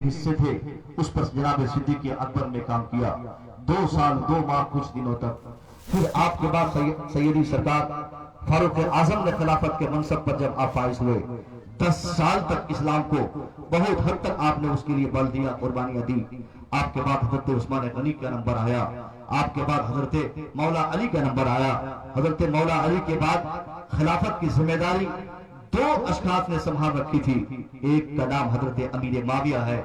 हिस्से थे उस पर जनाब सिद्दीक अकबर ने काम किया 2 साल 2 माह कुछ दिनों तक। फिर आपके बाद सैयदी सरकार फारूक आजम ने खिलाफत के मनसब पर जब आप फाइज हुए 10 साल तक इस्लाम को बहुत हद तक आपने उसके लिए बल दिया, कुर्बानियां दी। आपके बाद हजरत उस्मान गनी का नंबर आया, आपके बाद हजरत मौला अली का नंबर आया। हजरत मौला अली के बाद खिलाफत की जिम्मेदारी 2 अशखास ने संभाल रखी थी। एक का नाम हजरत अमीर माविया है,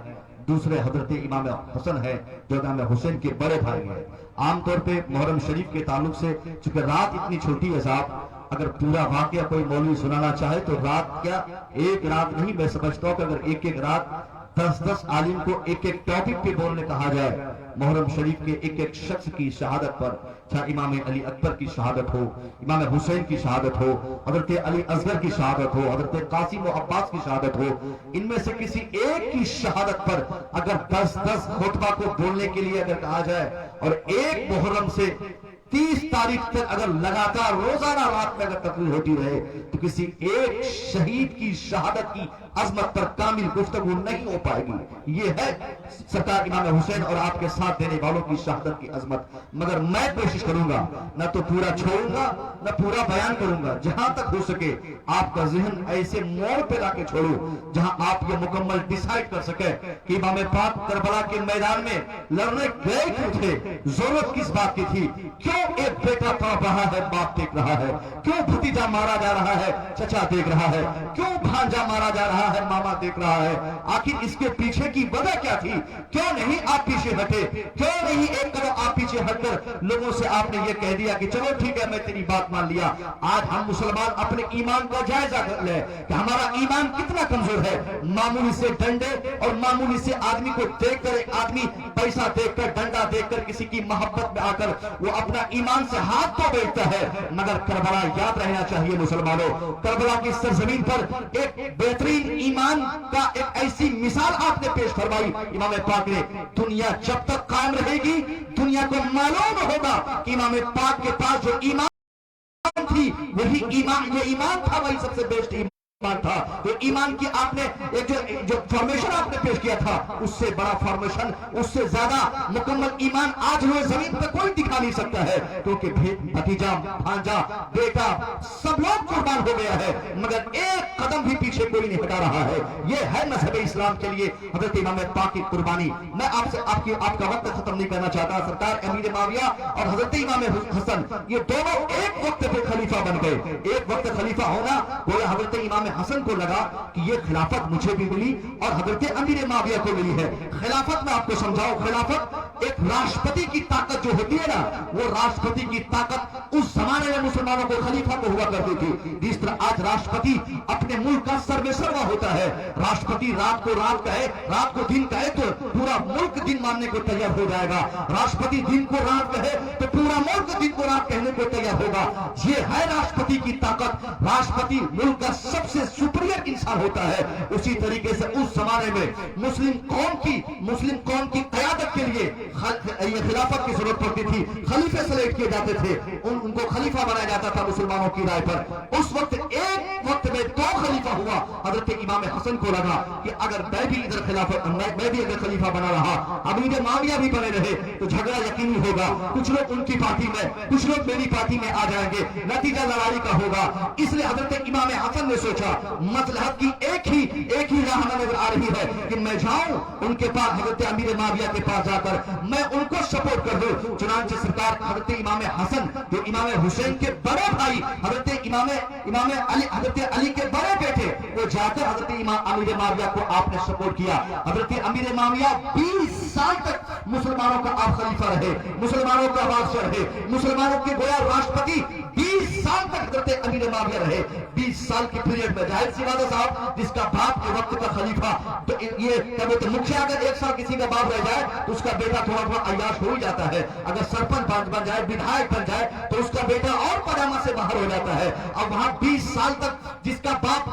दूसरे हजरत इमाम हसन है जो इमाम हुसैन के बड़े भाई हैं। आमतौर पे मुहर्रम शरीफ के ताल्लुक से चूंकि रात इतनी छोटी है साहब, अगर पूरा वाकया कोई मौलवी सुनाना चाहे तो रात क्या एक रात नहीं, मैं समझता हूं कि अगर एक एक रात 10-10 आलिम को एक एक टॉपिक पे बोलने कहा जाए, मुहर्रम शरीफ के एक एक शख्स की शहादत पर, चाहे इमाम अली अकबर की शहादत हो, इमाम हुसैन की शहादत हो, हजरत अली असगर की शहादत हो, हजरत कासिम व अब्बास की शहादत हो, इनमें से किसी एक की शहादत पर अगर 10-10 खुतबा को बोलने के लिए अगर कहा जाए और एक मुहर्रम से 30 तारीख तक अगर लगातार रोजाना रात में अगर तकरीर होती रहे तो किसी एक शहीद की शहादत की अजमत पर कामिल गुफ्तगू नहीं हो पाएगी। ये है सरकार इमाम हुसैन और आपके साथ देने वालों की शहादत की अजमत। मगर मैं कोशिश करूंगा न तो पूरा छोड़ूंगा न पूरा बयान करूंगा, जहां तक हो सके आपका जहन ऐसे मोड़ पे लाके छोड़ू जहां आप ये मुकम्मल डिसाइड कर सके कि इमाम पाक करबला के मैदान में लड़ने गए क्यों थे, जरूरत किस बात की थी, क्यों एक बेटा तड़प रहा है बाप देख रहा है, क्यों भतीजा मारा जा रहा है चचा देख रहा है, क्यों भांजा मारा जा रहा है मामा देख रहा है, आखिर इसके पीछे की वजह क्या थी, क्यों नहीं आप पीछे हटे, क्यों नहीं एक कदम आप पीछे हटकर लोगों से आपने ये कह दिया कि चलो ठीक है मैं तेरी बात मान लिया। आज हम मुसलमान अपने ईमान का जायजा कर ले कि हमारा ईमान कितना कमजोर है। मामूली से डंडे और मामूली से आदमी को देखकर, आदमी पैसा देखकर डंडा देखकर किसी की मोहब्बत में आकर वो अपना ईमान से हाथ तो बैठता है। मगर करबला याद रहना चाहिए मुसलमानों, करबला की सरजमीन पर एक बेहतरीन ईमान का एक ऐसी मिसाल आपने पेश फरमाई इमाम पाक ने। दुनिया जब तक कायम रहेगी दुनिया को मालूम होगा कि इमाम पाक के पास जो ईमान थी वही ईमान, ये ईमान था वही सबसे बेस्ट ईमान था। तो ईमान की आपने एक जो फॉर्मेशन आपने पेश किया था उससे बड़ा फॉर्मेशन, उससे ज्यादा मुकम्मल ईमान आज रोज जमीन पर कोई दिखा नहीं सकता है, क्योंकि भतीजा भांजा बेटा सब लोग कुर्बान हो गया है मगर एक कदम भी पीछे कोई नहीं हटा रहा है। यह है मजहब इस्लाम के लिए हजरत इमाम पाक की कुर्बानी। मैं आपसे आपका वक्त खत्म नहीं करना चाहता। सरकार अमीर माविया और हजरत इमाम हसन ये दोनों एक वक्त पे खलीफा बन गए। एक वक्त खलीफा होना गोया हजरत इमाम हसन को लगा कि ये खिलाफत मुझे भी मिली और हजरत अमीर माविया को मिली है। खिलाफत में आपको समझाओ, खिलाफत एक राष्ट्रपति की ताकत जो होती है ना, वो राष्ट्रपति की ताकत उस जमाने में मुसलमानों को खलीफा को हुआ करती थी। जिस तरह आज राष्ट्रपति अपने मुल्क का सर्वेसर्वा होता है, राष्ट्रपति रात को रात कहे, रात को दिन कहे तो पूरा मुल्क दिन मानने को तैयार हो जाएगा। राष्ट्रपति दिन को रात कहे तो पूरा मुल्क दिन को रात कहने को तैयार होगा। ये है राष्ट्रपति की ताकत। राष्ट्रपति मुल्क का सबसे सुपीरियर इंसान होता है। उसी तरीके से उस जमाने में मुस्लिम कौम की क़यादत के लिए खिलाफत की जरूरत पड़ती थी। खलीफे सेलेक्ट किए जाते थे, उनको खलीफा बनाया जाता था मुसलमानों की राय पर। उस वक्त एक वक्त में 2 खलीफा हुआ। हजरत इमाम हसन को लगा कि अगर मैं भी इधर मैं भी अगर खलीफा बना रहा, अमीर माविया भी बने रहे तो झगड़ा यकीनी होगा। कुछ लोग उनकी पार्टी में, कुछ लोग मेरी पार्टी में आ जाएंगे, नतीजा लड़ाई का होगा। इसलिए हजरत इमाम हसन ने सोचा मसलहत की एक ही राह नजर आ रही है कि मैं जाऊं उनके पास, हजरत अमीर माविया के पास जाकर मैं उनको सपोर्ट कर दूं। चुनांचे सरकार हजरत इमाम हसन जो इमाम हुसैन के बड़े भाई हजरत अली के बड़े बेटे, वो जाकर हजरत इमाम अमीर माविया को आपने सपोर्ट किया। हजरत अमीर माविया 20 साल तक मुसलमानों का आप खलीफा रहे, मुसलमानों का बादशाह रहे, मुसलमानों के गोया राष्ट्रपति 20 साल तक हजरत अमीर माविया रहे। 20 साल के पीरियड में जाहिर सी बात है साहब, जिसका बाप के वक्त का खलीफा तो ये तो मुखिया अगर 1 साल किसी का बाप रह जाए तो उसका बेटा थोड़ा अय्याश हो ही जाता है। अगर सरपंच बन जाए, विधायक बन जाए तो उसका बेटा और पजामा से बाहर हो जाता है। अब वहां 20 साल तक जिसका बाप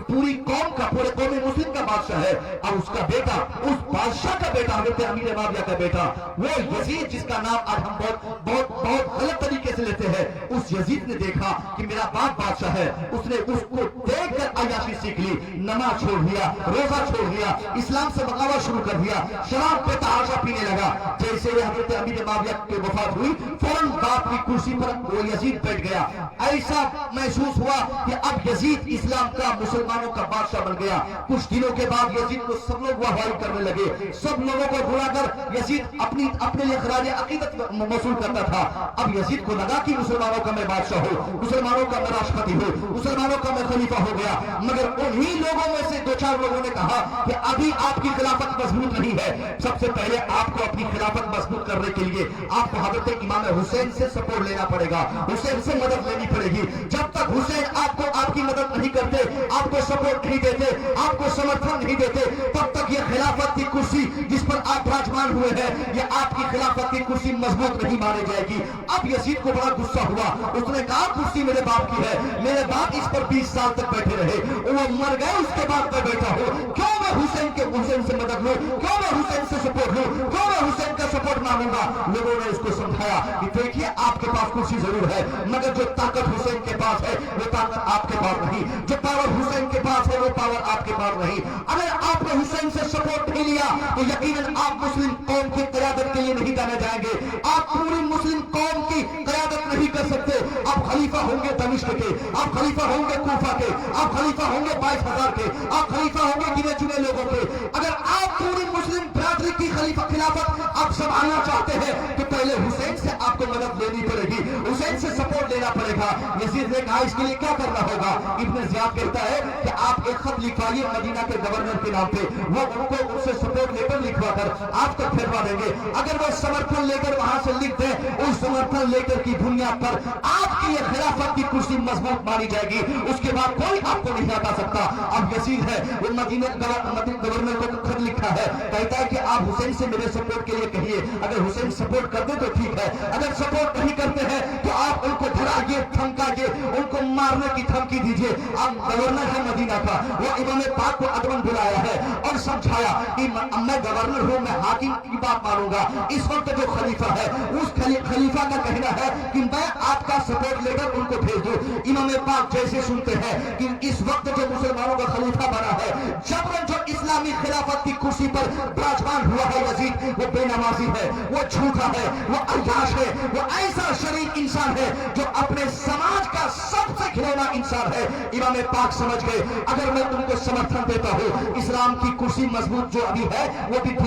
पूरी कौम का, पूरे कौमी मुस्लिम का बादशाह है, अब उसका बेटा उस बादशाह का बेटा, हजरत अमीर माविया का बेटा, वो यजीद जिसका नाम आज हम बहुत गलत तरीके से लेते हैं, उस यजीद ने देखा कि मेरा बाप बादशाह है, उसने उसको देखकर अय्याशी सीख ली, नमाज छोड़ दिया, रोजा छोड़ दिया, इस्लाम से बगावत शुरू कर दिया, शराब पे तहाशा पीने लगा। जैसे ही हजरत अमीर माविया की वफात हुई, फौरन बाप की कुर्सी पर वो यजीद बैठ गया। ऐसा महसूस हुआ कि अब यजीद इस्लाम का, मुसलमानों का बादशाह बन गया। कुछ दिनों के बाद यजीद को सब लोग वाहवाही करने लगे, सब लोगों को बुलाकर यजीद अपने लिए खराज अकीदत वसूल करता था। अब यजीद को लगा कि मुसलमानों का मैं बादशाह हूँ, मुसलमानों का मैं राष्ट्रपति हूँ, मुसलमानों का मैं खलीफा हो गया। मगर उन्हीं लोगों में से दो चार लोगों ने कहा कि अभी आपकी खिलाफत मजबूत नहीं है, सबसे पहले आपको अपनी खिलाफत मजबूत करने के लिए आपको हजरत इमाम हुसैन से सपोर्ट लेना पड़ेगा, हुसैन से मदद लेनी पड़ेगी। जब तक हुसैन आपको आपकी मदद नहीं करते, आपको सपोर्ट नहीं देते, आपको समर्थन नहीं देते, तब तक ये खिलाफत की कुर्सी जिस पर आप विराजमान हुए हैं, ये आपकी खिलाफत की कुर्सी मजबूत नहीं मानी जाएगी। अब यजीद को बड़ा गुस्सा हुआ, उसने कहा कुर्सी मेरे बाप की है, मेरे बाप इस पर 20 साल तक बैठे रहे, वो मर गए, उसके बाद मैं बैठा हूँ, क्यों मैं हुसैन से मदद लूं, क्यों मैं हुसैन से सपोर्ट लूं, क्यों मैं हुसैन का सपोर्ट मांगूंगा। लोगों ने उसको समझाया कि देखिए आपके पास कुर्सी जरूर है, मगर जो ताकत हुसैन के पास है वो ताकत आपके पास नहीं, जो पावर हुसैन के पास है वो पावर आपके पास नहीं। अगर आपने हुसैन से सपोर्ट नहीं लिया तो यकीनन आप मुस्लिम कौम की क़यादत के लिए नहीं जाने जाएंगे, आप पूरी मुस्लिम कौम की क़यादत नहीं कर सकते। आप खलीफा होंगे दमिश्क के, आप खलीफा होंगे कूफा के, आप खलीफा होंगे 22,000 के, आप खलीफा होंगे गिने चुने लोगों के। अगर आप पूरी मुस्लिम बरादरी की खिलाफत आप संभालना चाहते हैं तो पहले हुसैन से आपको मदद लेनी पड़ेगी, हुसैन से सपोर्ट लेना पड़ेगा। यजीद ने कहा इसके लिए क्या करना होगा। इब्न ज़ियाद कहता है कि आप एक खत लिखवाइए मदीना के गवर्नर के नाम पे, वो उनको उससे सपोर्ट लेटर लिखवा कर आप तक फिरवा देंगे। अगर वो समर्थन लेकर वहां से लिख दे, उस समर्थन लेटर की बुनियाद पर आपकी ये खिलाफत की कुर्सी मजबूत मानी जाएगी, उसके बाद कोई आपको नहीं हटा सकता। अब यजीद है वो मदीना गवर्नर को खत लिखा है, कहता है कि आप हुसैन से मेरे सपोर्ट के लिए कहिए, अगर हुसैन सपोर्ट कर दे तो ठीक है, अगर सपोर्ट नहीं करते हैं तो आप उनको धराइए, धमकाइए, उनको मारने की धमकी दीजिए। अब गवर्नर है मदीना का, वो इमाम पाक को अदबन बुलाया है और समझाया कि मैं गवर्नर हूं, मैं हाकिम की बात मानूंगा। इस वक्त जो खलीफा है उस खलीफा का कहना है कि मैं आपका सपोर्ट लेकर उनको भेज दूं। इमाम पाक जैसे सुनते हैं कि इस वक्त जो मुसलमानों का खलीफा बना है, जबरन जो इस्लामी खिलाफत की कुर्सी पर विराजमान हुआ है यजीद, वो बेनमाजी है, वो झूठा है, वो अय्याश है, वो ऐसा शरीफ इंसान है जो अपने समाज का सबसे घिनौना इंसान है। इमाम पाक समझ गए अगर मैं तुमको समर्थन देता हूँ, इस्लाम की कुर्सी मजबूत जो अभी है वो भी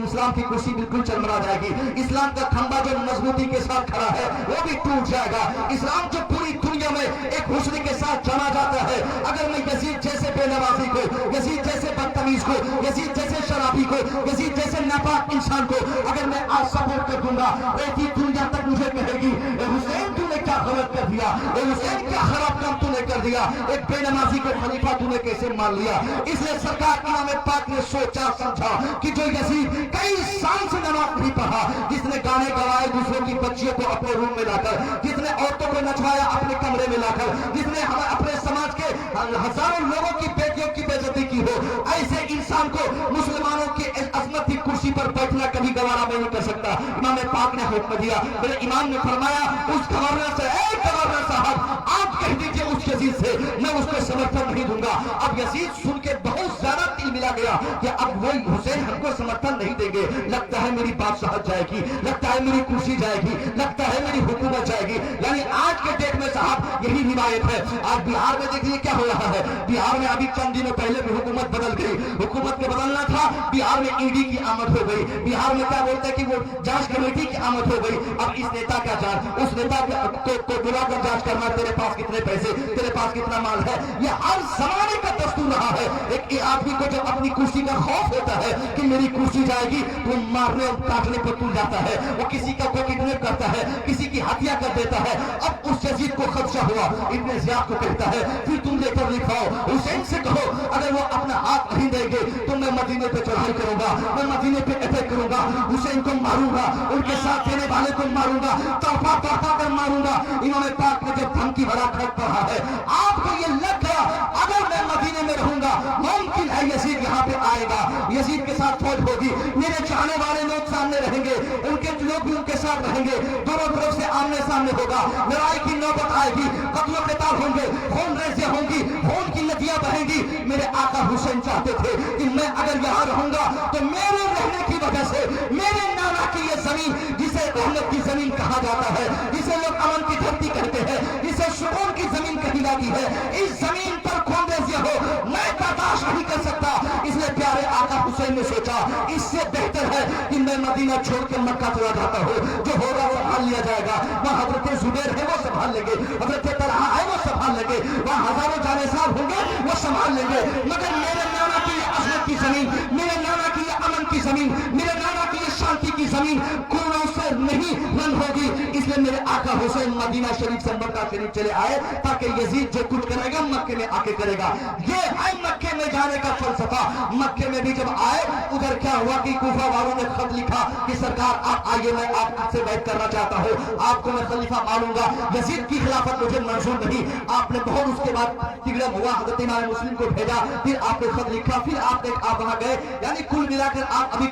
इस्लाम की कुर्सी बिल्कुल चरमरा जाएगी, इस्लाम का खंबा जो मजबूती के साथ खड़ा है वो भी टूट जाएगा। इस्लाम जो पूरी दुनिया में एक हुस्न के साथ जाना जाता है, अगर मैं यजीद जैसे बेनमाजी को, यजीद जैसे बदतमीज को, यजीद जैसे शराबी को, यजीद जैसे नापाक इंसान को अगर मैं आज सपोर्ट कर दूंगा, ऐसी दुनिया तक मुझे कहेगी हुसैन तूने क्या गलत कर दिया, हुसैन क्या खराब काम तूने कर दिया, एक बेनमाजी को खलीफा तूने कैसे मान लिया। इसलिए सरकार इमाम पाक ने सोचा समझा कि जो यजीद कई साल से नमाज नहीं पढ़ा, जिसने गाने गवाए दूसरों की बच्चियों को अपने रूम में लाकर, जिसने औरतों को नचवाया अपने कमरे में लाकर, जिसने अपने समाज के हजारों लोगों की बेटियों की बेइज्जती की हो, ऐसे इंसान को मुसलमानों की अजमत की कुर्सी पर बैठना कभी गवारा नहीं कर सकता। इमाम पाक ने हुक्म दिया, मेरे इमाम ने फरमाया उस गवर्नर से, ए गवर्नर साहब आप कह दीजिए उस यजीद से मैं उसको समर्थन नहीं दूंगा। अब यजीद सुन के बहुत ज्यादा दिल मिला गया कि अब वही हुसैन हमको समर्थन नहीं देंगे, लगता है मेरी बादशाहत जाएगी, लगता है मेरी कुर्सी जाएगी, लगता है मेरी हुकूमत जाएगी। यानी आज के डेट में साहब यही रिवायत है। आज बिहार में देखिए क्या हो रहा है, बिहार में अभी चंद दिनों पहले भी हुकूमत बदल गई, हुकूमत के बदलना था, बिहार में ईडी की आमद हो गई, बिहार में क्या बोलते हैं कि वो जांच कमेटी की आमद हो गई। अब इस नेता का जांच, उस नेता को बुलाकर जांच करना, तेरे पास कितने पैसे, तेरे पास कितना माल है, ये हर जमाने का दस्तूर रहा है। एक आदमी को जब अपनी कुर्सी का खौफ होता है कि मेरी कुर्सी जाएगी, तो मारने और काटने पर तुल जाता है, वो किसी का को किडनैप करता है, किसी की हत्या कर देता है। अब उस यजीद को खदशा हुआ, इब्न ज़ियाद को कहता है फिर तुम लेकर लिखाओ, हुसैन से कहो अगर वो अपना हाथ नहीं देंगे तो मैं मदीने पे चढ़ाई करूंगा, मैं मदीने पे अटैक करूंगा, हुसैन को मारूंगा, उनके साथ देने वाले को मारूंगा, तड़पा तड़पा कर मारूंगा। इमाम पाक ने जब धमकी भरा खत पढ़ा है, आपको ये लग गया अगर मैं मदीने में रहूंगा मुमकिन है यजीद यहाँ पे आए आएगा, यजीद के साथ फौज होगी, मेरे चाहने वाले लोग सामने रहेंगे, उनके लोग भी उनके साथ रहेंगे, दोनों तरफ से आमने सामने होगा, लड़ाई की नौबत आएगी, कत्लो क़िताल होंगे, खून रेज़ें होंगी, खून की नदियां बहेंगी। मेरे आका हुसैन चाहते थे कि मैं अगर यहाँ रहूंगा तो मेरे रहने की वजह से मेरे नाना की ये जमीन, जिसे रहमत की जमीन कहा जाता है, जिसे लोग अमन की धरती कहते हैं, जिसे सुकून की जमीन कही जाती है, इस जमीन पर खून रेज़ें हो मैं बर्दाश्त नहीं कर सकता। इसलिए प्यारे आका हुसैन ने सोचा इससे बेहतर है कि मैं मदीना छोड़ के मक्का चला जाता हूँ, जो होगा संभाल लिया जाएगा। वहाँ हजरत जुबैर है वो संभाल लेंगे, हजरत तलहा है वो संभाल लेंगे, वहाँ हजारों जाने साहब होंगे वो संभाल लेंगे, मगर मेरे नाना की ये अजमत की जमीन, मेरे नाना की ये अमन की जमीन, मेरे नाना की ये शांति की जमीन खूनों से नहीं रंग होगी। इसलिए मेरे आका हुसैन मदीना शरीफ से मक्का शरीफ चले आए ताकि यजीद जो कुछ करेगा मक्के में आके करेगा। ये है मक्के में जाने का फलसफा। मक्के में भी जब आए उधर क्या हुआ कि कूफा वालों ने खत लिखा कि सरकार आप आइए, मैं आपसे बैठ करना चाहता हूँ, आपको मैं खलीफा मानूंगा, यजीद की खिलाफत मुझे मंजूर नहीं। आपने बहुत उसके बाद तिगड़म हुआ, हजरत इमाम मुस्लिम को भेजा, फिर आपने खत लिखा, फिर आप वहां गए, यानी कुल मिलाकर आप अभी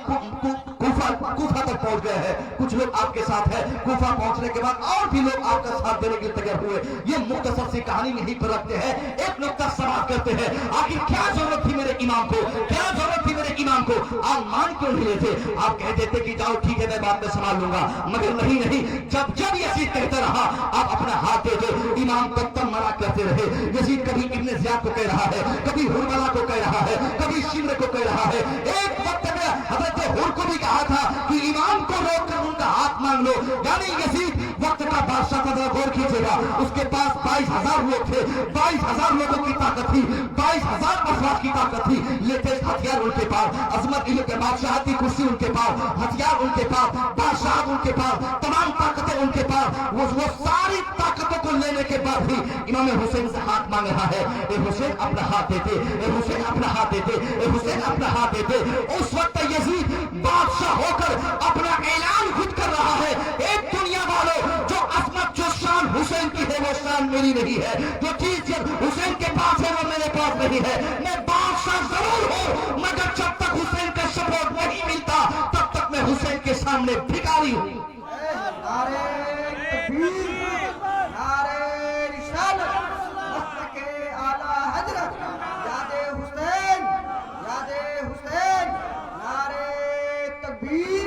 कूफा तक पहुंच गए हैं। कुछ लोग आपके साथ है, कूफा पहुंचने के बाद और भी लोग आपका साथ देने के लिए तैयार हुए। ये मुख्तसर सी कहानी यहीं पर रखते हैं, एक नुक्ता समाप्त करते हैं। आखिर क्या जरूरत थी मेरे इमाम को, क्या जरूरत थी मेरे इमाम को? आप मान क्यों नहीं लेते? आप कह देते कि जाओ ठीक है मैं बाद में संभाल लूंगा, मगर नहीं नहीं, जब जब यजीद कहता रहा आप अपना हाथ दे दो, इमाम तब मना करते रहे। यजीद कभी इब्ने ज़ियाद को कह रहा है, कभी हुरमला को कह रहा है, कभी शिमर को कह रहा है। एक वक्त में हजरत हुर को भी कहा था कि इमाम को रोक कर उनका हाथ मांग लो। यानी यजीद वक्त का बादशाह था, गौर कीजिएगा, उसके पास 22,000 लोग थे, 22,000 लोगों की ताकत थी, 22,000 अफराद की ताकत थी, लेटेस्ट हथियार उनके पास, अजमत इल्म के बादशाह की कुर्सी उनके पास, हथियार उनके पास, बादशाह उनके पास, तमाम ताकतें उनके पास। वो सारी ताकतों को लेने के बाद भी इमाम हुसैन से हाथ मांग रहा है। ए हुसैन अपना हाथ देते, ए हुसैन अपना हाथ देते, ए हुसैन अपना हाथ देते। उस वक्त यजीद बादशाह होकर अपना ऐलान खुद कर रहा है, एक दुनिया वालों, जो अजमत जो शान हुसैन की है वो शान मेरी नहीं है, जो चीज हुसैन के पास है वो मेरे पास नहीं है। मैं बादशाह जरूर हूं, मगर जब तक हुसैन का सपोर्ट नहीं मिलता तब तक मैं हुसैन के सामने भिखारी हूं। नारे तकबीर, नारे रिसालत, मस्तके आला हजरत, यादे हुसैन, यादे हुसैन, नारे तकबीर।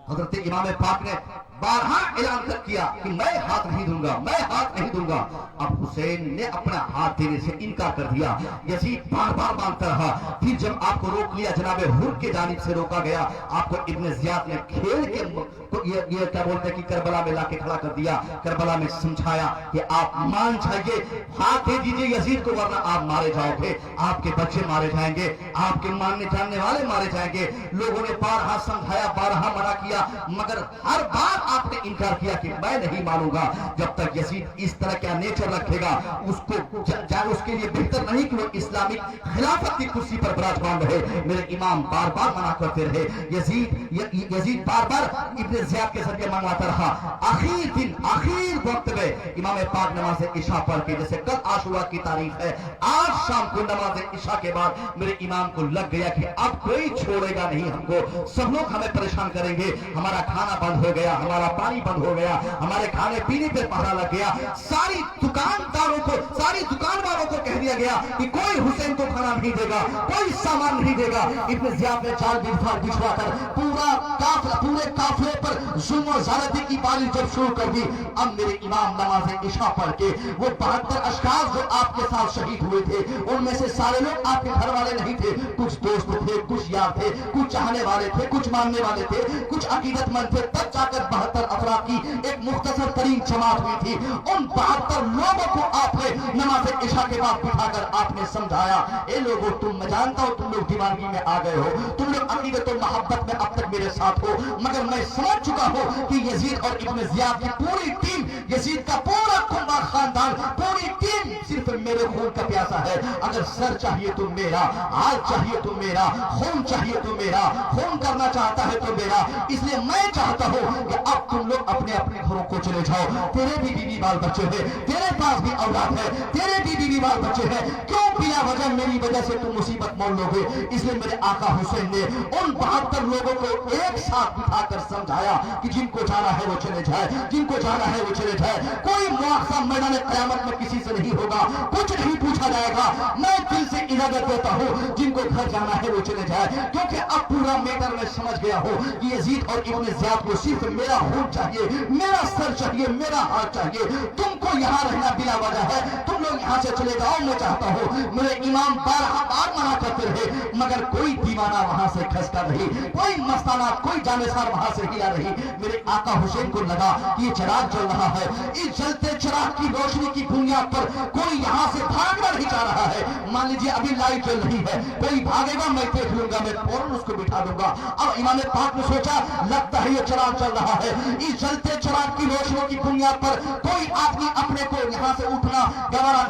हजरत इमाम पाक ने बारहा ऐलान कर किया कि मैं हाथ नहीं दूंगा, मैं हाथ नहीं दूंगा। अब हुसैन ने अपना हाथ देने से इनकार कर दिया। यजीद बार बार मांगता रहा, फिर जब आपको रोक लिया, जनाबे हुर के जानिब से रोका गया, आपको इब्ने ज़ियाद ने खेल के ये क्या बोलते हैं कि करबला में लाके खड़ा कर दिया, करबला में समझाया कि आप मान जाइए, हाथ दे दीजिए यजीद को, वरना आप मारे जाओगे, आपके बच्चे मारे जाएंगे, आपके मानने जानने वाले मारे जाएंगे। लोगों ने बारहा समझाया, बारहा मना किया, मगर हर बार आपने इनकार किया कि मैं नहीं मानूंगा। जब तक यजीद इस तरह का नेचर रखेगा, उसके लिए बेहतर नहीं कि वो इस्लामिक खिलाफत की कुर्सी पर विराजमान रहे। मेरे इमाम बार बार मना करते रहे। यजीद बार बार इब्ने ज़ियाद के जरिए मंगवाता रहा। आखिर दिन, आखिर वक्त में इमाम पाक नमाज इशा पढ़ के, जैसे कल आशुरा की तारीख है, आज शाम को नमाज इशा के बाद मेरे इमाम को लग गया कि अब कोई छोड़ेगा नहीं हमको, सब लोग हमें परेशान करेंगे, हमारा खाना बंद हो गया, हमारा पानी बंद हो गया, हमारे खाने पीने पे पहरा लग गया। सारी दुकानदारों को, सारी दुकान वालों को कह दिया गया कि कोई हुसैन को खाना नहीं देगा, कोई सामान नहीं देगा। इब्ने ज़ियाद ने चाल बिछवाकर पूरे काफिले पर जुल्म और ज़्यादती की बारिश जब शुरू कर दी, अब मेरे इमाम नमाज इशा पढ़ के वो 72 अशखास जो आपके साथ शहीद हुए थे, उनमें से सारे लोग आपके घर वाले नहीं थे, कुछ दोस्त थे, कुछ यार थे, कुछ चाहने वाले थे, कुछ मानने वाले थे, कुछ अकीदतमंद थे। तब जाकर 72 अफराद की एक मुख्तसर तरीन जमात हुई थी। उन 72 लोगों को आपने नमाज इशा के बाद बिठाकर आपने समझाया, ए लोगों, तुम, मैं जानता हूं तुम लोग दीवानगी में आ गए हो, तुम लोग अकीदत और मोहब्बत में अब तक मेरे साथ हो, मगर मैं समझ चुका हूँ कि यजीद और इब्न ज़ियाद की पूरी टीम, यजीद का पूरा कुंबा खानदान, पूरी टीम सिर्फ मेरे खून का प्यासा है। अगर सर चाहिए तो मेरा, हाथ चाहिए तो मेरा, खून चाहिए तो मेरा, खून करना चाहता है तो मेरा। इसलिए मैं चाहता हूँ कि अब तुम लोग अपने अपने घरों को चले जाओ। तेरे भी बीवी बाल बच्चे हैं, तेरे पास भी औलाद है, तेरे भी बीवी बाल बच्चे हैं, क्यों बिना वजह मेरी वजह से तुम मुसीबत मोल लोगे? इसलिए मेरे आका हुसैन ने उन 72 लोगों को एक साथ बिठाकर समझाया कि जिनको जाना है वो चले जाए, जिनको जाना है वो चले जाए। कोई मुआवजा मैदान क़यामत में किसी से नहीं होगा, कुछ नहीं पूछा जाएगा। मैं दिल से इजाजत देता हूँ जिनको घर जाना है वो चले जाए, क्योंकि अब पूरा मैटर में समझ गया हूँ कि यजीद और इब्न ज़ियाद को सिर्फ मेरा खून चाहिए, मेरा सर चाहिए, मेरा हाथ चाहिए। तुमको यहाँ रहना बिला वजह है, तुम लोग यहाँ से चले जाओ। मैं चाहता हूँ, मेरे इमाम बार मना करते रहे, मगर कोई दीवाना वहां से खसका नहीं, कोई मस्ताना, कोई जानेसार वहां से हिला नहीं। मेरे आका हुसैन को लगा कि ये चिराग जल रहा है, इस जलते चिराग की रोशनी की बुनियाद पर कोई यहाँ से भागना नहीं चाह रहा है। मान लीजिए अभी लाइट जल रही है, कोई भागेगा मैं देख लूंगा, मैं फौरन उसको बिठा दूंगा। अब इमाम पाक ने सोचा, लगता है ये चिराग चल रहा है, इस जलते चिराग की रोशनी की बुनियाद पर कोई आदमी अपने को यहाँ से उठाना गवारा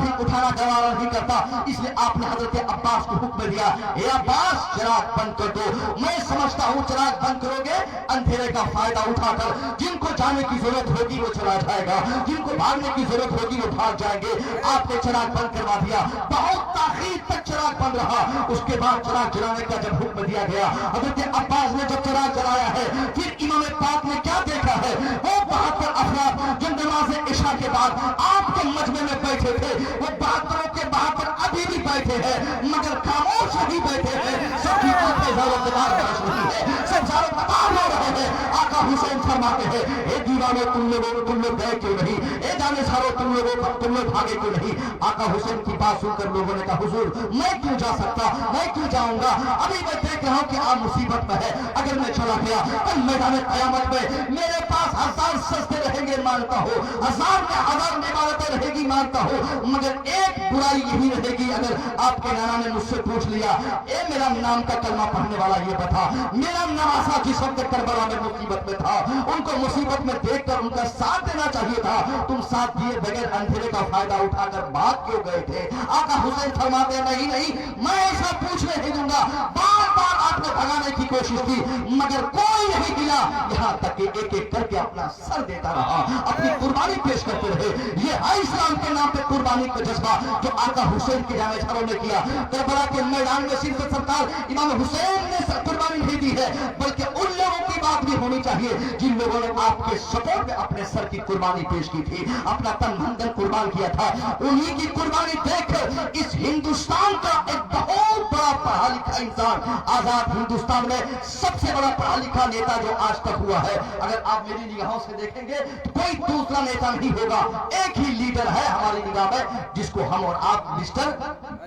नहीं करता। इसलिए आपने हजरत अब्बास को हुक्म दिया, ए अब्बास चिराग बंद कर दो। मैं समझता हूँ चिराग बंद करोगे अंधेरे का फायदा उठाकर जिनको जाने की जरूरत होगी वो चला जाएगा, जिनको भागने की जरूरत होगी वो भाग जाएंगे। आपने चिराग बंद करवा दिया, बहुत ताखीर तक चिराग बंद रहा। उसके बाद चिराग जलाने का जब हुक्म दिया गया, हजरत अब्बास ने जब चिराग जलाया है, फिर इमाम पाक ने क्या देखा है? वो 72 अफराद जो नमाज़े इशा के बाद आपके मजमे में बैठे थे, वो 72 के 72 अभी भी बैठे हैं, मगर खामोश नहीं बैठे हैं। सबकी आंखें ज़ारो-क़तार बरस रही है, सब ज़ारो-क़तार रो रहे हैं। आका हुसैन फरमाते हैं, ए दीवानों तुम लोग गए क्यों नहीं? ए जानेसारों तुम लोग भागे क्यों नहीं? आका हुसैन की बात सुनकर लोगों ने कहा, हुजूर मैं क्यों जा सकता, मैं क्यों जाऊंगा? अभी मैं देख रहा हूँ कि आप मुसीबत में है, अगर मैं चला गया कल मैदान क़यामत में मेरे पास 1000 सस्ते रहेंगे मानता हो, 1000 में 1000 इबादतें रहेगी मानता हो, मगर एक बुराई यही रहेगी, अगर आपके नाना ने मुझसे पूछ लिया, ए मेरा नाम का कलमा पढ़ने वाला ये बता, मेरा नवासा जिस वक्त करबला में मुसीबत में था, उनको मुसीबत में देखकर उनका साथ देना चाहिए था, तुम साथ दिए बगैर अंधेरे का फायदा उठाकर भाग क्यों गए थे? आका हुसैन फरमाते नहीं, मैं ऐसा पूछने नहीं दूंगा। बार बार आपने भगाने की कोशिश की, मगर कोई नहीं किया, यहाँ तक कि एक एक करके अपना सर देता रहा, अपनी कुर्बानी पेश करते रहे। ये है इस्लाम के नाम पे कुर्बानी का जज्बा जो आका हुसैन के जानेसारों ने किया। करबला के मैदान में सिर्फ सरकार इमाम हुसैन ने कुर्बानी नहीं दी है, बल्कि उन लोगों की बात भी होनी चाहिए जिन लोगों ने आपके सपोर्ट में अपने सर की कुर्बानी पेश की थी, अपना तन मन धन कुर्बान किया था। उन्हीं की कुर्बानी देखकर इस हिंदुस्तान का एक बहुत बड़ा पढ़ा लिखा इंसान, आजाद हिंदुस्तान में सबसे बड़ा पढ़ा लिखा नेता जो आज तक हुआ है, अगर आप मेरी निगाहों से देखेंगे तो कोई दूसरा नेता नहीं होगा, एक ही लीडर है हमारी निगाह में जिसको हम और आप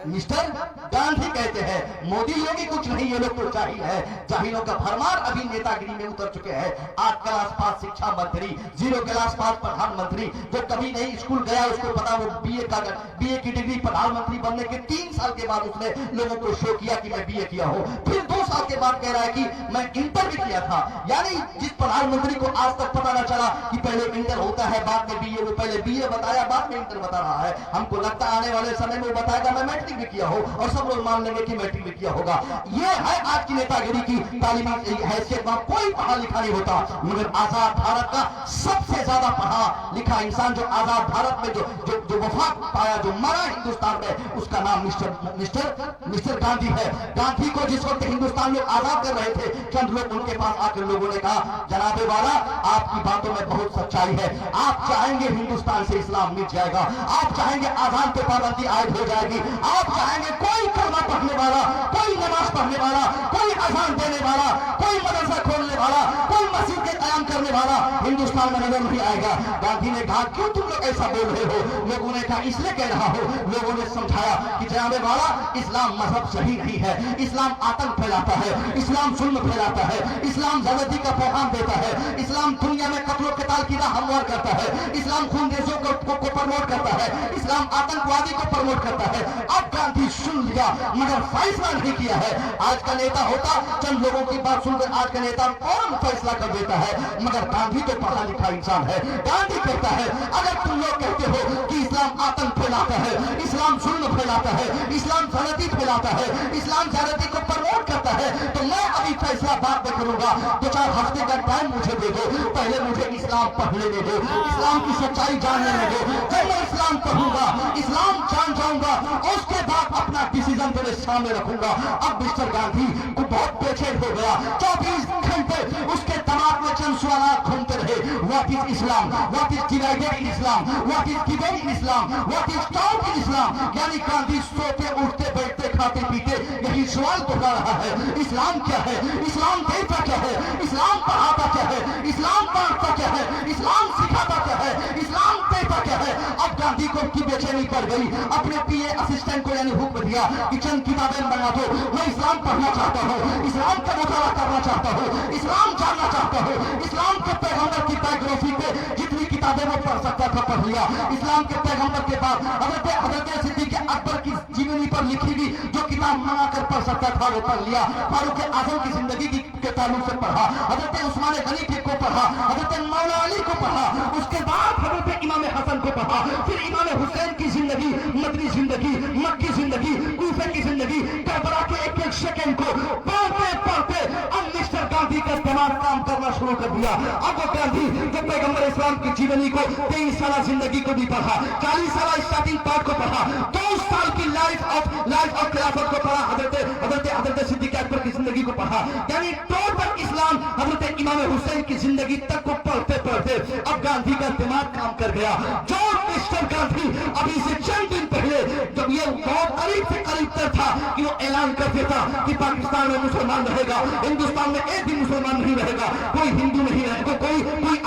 मिस्टर गांधी कहते हैं। मोदी योगी कुछ नहीं, ये लोग तो जाहिल है, जाहिलों का भरमार अभी नेतागिरी में उतर चुके हैं। 8 क्लास पास शिक्षा मंत्री, 0 क्लास पास प्रधानमंत्री, जो कभी नहीं स्कूल गया उसको पता, वो बीए की डिग्री प्रधानमंत्री बनने के 3 साल के बाद उसने लोगों को शो किया कि मैं बीए किया हूं, फिर 2 साल के बाद कह रहा है कि मैं इंटर भी किया था। यानी जिस प्रधानमंत्री को आज तक पता न चला कि पहले इंटर होता है बाद में बीए, वो पहले बीए बताया बाद में इंटर बता रहा है। हमको लगता है आने वाले समय में वो बताएगा मैं मैट्रिक भी किया हो, और सब लोग मान लेंगे कि मैट्रिक भी किया होगा। ये है आज की नेतागिरी की तालीमी हैसियत में कोई पढ़ा लिखा नहीं होता, मगर आजाद भारत का सबसे ज्यादा पढ़ा लिखा इंसान जो आजाद भारत में जो वफा पाया, जो मरा हिंदुस्तान में, उसका नाम मिस्टर गांधी है। गांधी को जिस वक्त हिंदुस्तान लोग आजाद कर रहे थे, चंद लोग उनके पास आकर लोगों ने कहा, जनाबे वाला आपकी बातों में बहुत सच्चाई है, आप चाहेंगे हिंदुस्तान से इस्लाम मिट जाएगा, आप चाहेंगे आजाद पे पाबंदी आयद हो जाएगी, आप चाहेंगे कोई कलमा पढ़ने वाला, कोई नमाज पढ़ने वाला, कोई अजान देने वाला, कोई मदरसा खोलने वाला, कोई मस्जिद के कयाम करने वाला हिंदुस्तान इंसान में नजर नहीं आएगा। गांधी ने कहा क्यों तुम लोग ऐसा बोल रहे हो? लोगों ने कहा इसलिए कह रहा हो। लोगों ने समझाया कि जनाबे वाला इस्लाम मजहब सही नहीं है, इस्लाम आतंक फैलाता है, इस्लाम जुल्म फैलाता है, इस्लाम ज़्यादती का पैगाम देता है, इस्लाम दुनिया में कत्ल क़िताल की राह हमवार करता है, इस्लाम खून रेज़ों को प्रमोट करता है, इस्लाम आतंकवादी को प्रमोट करता है। अब गांधी सुन लिया मगर फैसला नहीं किया है। आज का नेता होता चंद लोगों की बात सुनकर आज का नेता फौरन फैसला कर देता है, मगर गांधी तो पढ़ा लिखा इंसान है। गांधी कहता है अगर तुम लोग कहते हो कि इस्लाम आतंक फैलाता है, इस्लाम जुल्म फैलाता है, इस्लाम ज़्यादती फैलाता है, इस्लाम ज़्यादती को प्रमोट करता है, तो मैं अभी फैसला बाद में करूंगा। 2-4 हफ्ते का टाइम मुझे दे दो, पहले मुझे इस्लाम पढ़ लेने दो, इस्लाम की सच्चाई जान लेने दो। जब मैं इस्लाम पढ़ूंगा, इस्लाम जान जाऊंगा, उसके बाद अपना डिसीजन तेरे सामने रखूंगा। अब मिस्टर गांधी को बहुत बेचैन हो गया। 24 घंटे उसके दिमाग में चंद सवाल घूमते रहे। What is Islam, what is divided in Islam, what is given in Islam, what is taught in Islam. यानी गांधी सोते उठते बैठते खाते पीते यही सवाल दोहरा रहा है, इस्लाम क्या है, इस्लाम देता क्या है, इस्लाम पढ़ाता क्या है, इस्लाम बांटता क्या है, इस्लाम सिखाता क्या है, इस्लाम देता क्या है। अब गांधी को की बेचैनी पड़ गई। अपने पीए असिस्टेंट को यानी हुक्म दिया कि चंद किताबें बना दो, मैं इस्लाम पढ़ना चाहता हूँ, इस्लाम का मुताला करना चाहता हूँ, इस्लाम जानना चाहता हूँ। इस्लाम के पैगंबर की बायोग्राफी पे जितनी किताबें वो पढ़ सकता था पढ़ लिया। इस्लाम के पैगंबर के बाद हज़रत सिद्दीक़ अकबर की जीवनी पर लिखी हुई जो किताब मंगा कर पढ़ सकता था वो पढ़ लिया। फारूक आजम की जिंदगी के ताल्लुक से पढ़ा, हज़रत उस्मान गनी को पढ़ा, हज़रत मौला अली को पढ़ा, उसके बाद हज़रत इमाम हसन को पढ़ा, फिर इमाम हुसैन की जिंदगी, मदनी जिंदगी, मक्की जिंदगी, कूफे की जिंदगी, करबला के एक एक सेकंड को पढ़ते पढ़ते अब मिस्टर गांधी का दिमाग काम करना शुरू कर दिया। अब वो गांधी जो पैगंबर इस्लाम की जीवनी को 23 साल जिंदगी को भी पढ़ा, 40 साल स्टार्टिंग पार्ट को पढ़ा, 2 साल की लाइफ ऑफ खिलाफत को पढ़ा, हज़रत सिद्दीक़ अकबर की जिंदगी को पढ़ा, यानी टोटल इस्लाम हज़रत इमाम हुसैन की जिंदगी तक को पढ़ते पढ़ते अब गांधी का दिमाग काम कर गया। जो मिस्टर गांधी अभी से चंद दिन पहले जब ये बहुत करीब से करीब तक था कि वो ऐलान कर देता कि पाकिस्तान में मुसलमान रहेगा, हिंदुस्तान में एक भी मुसलमान नहीं रहेगा, कोई हिंदू नहीं रहेगा, कोई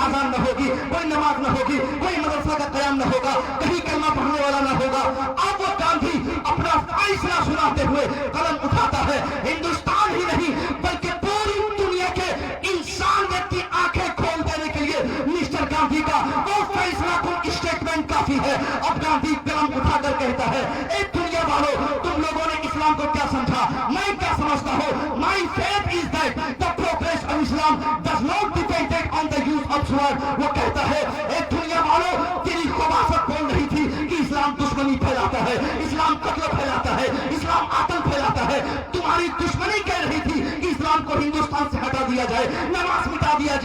आजान न होगी, कोई नमाज न होगी, कोई मदरसा का कयाम न होगा, कहीं कलमा पढ़ने वाला न होगा। अब वो गांधी अपना फैसला सुनाते हुए कलम उठाता है। हिंदुस्तान ही नहीं बल्कि पूरी दुनिया के इंसानियत की आंखें खोल देने के लिए मिस्टर गांधी का वो फैसला को स्टेटमेंट काफी है। अब गांधी कलम उठाकर कहता है, ए दुनिया वालों, तुम लोगों ने इस्लाम को क्या समझा, मैं क्या समझता हूँ। My faith is that the progress of Islam does not depended on the use of sword. वो कहता है, ए दुनिया वालों, तेरी खबासत बोल रही थी कि इस्लाम दुश्मनी फैलाता है, इस्लाम कत्ल फैलाता है, इस्लाम आतंक फैलाता है। तुम्हारी दुश्मनी कह रही थी कि इस्लाम को हिंदुस्तान से हटा दिया जाए, नमाज मिटा दिया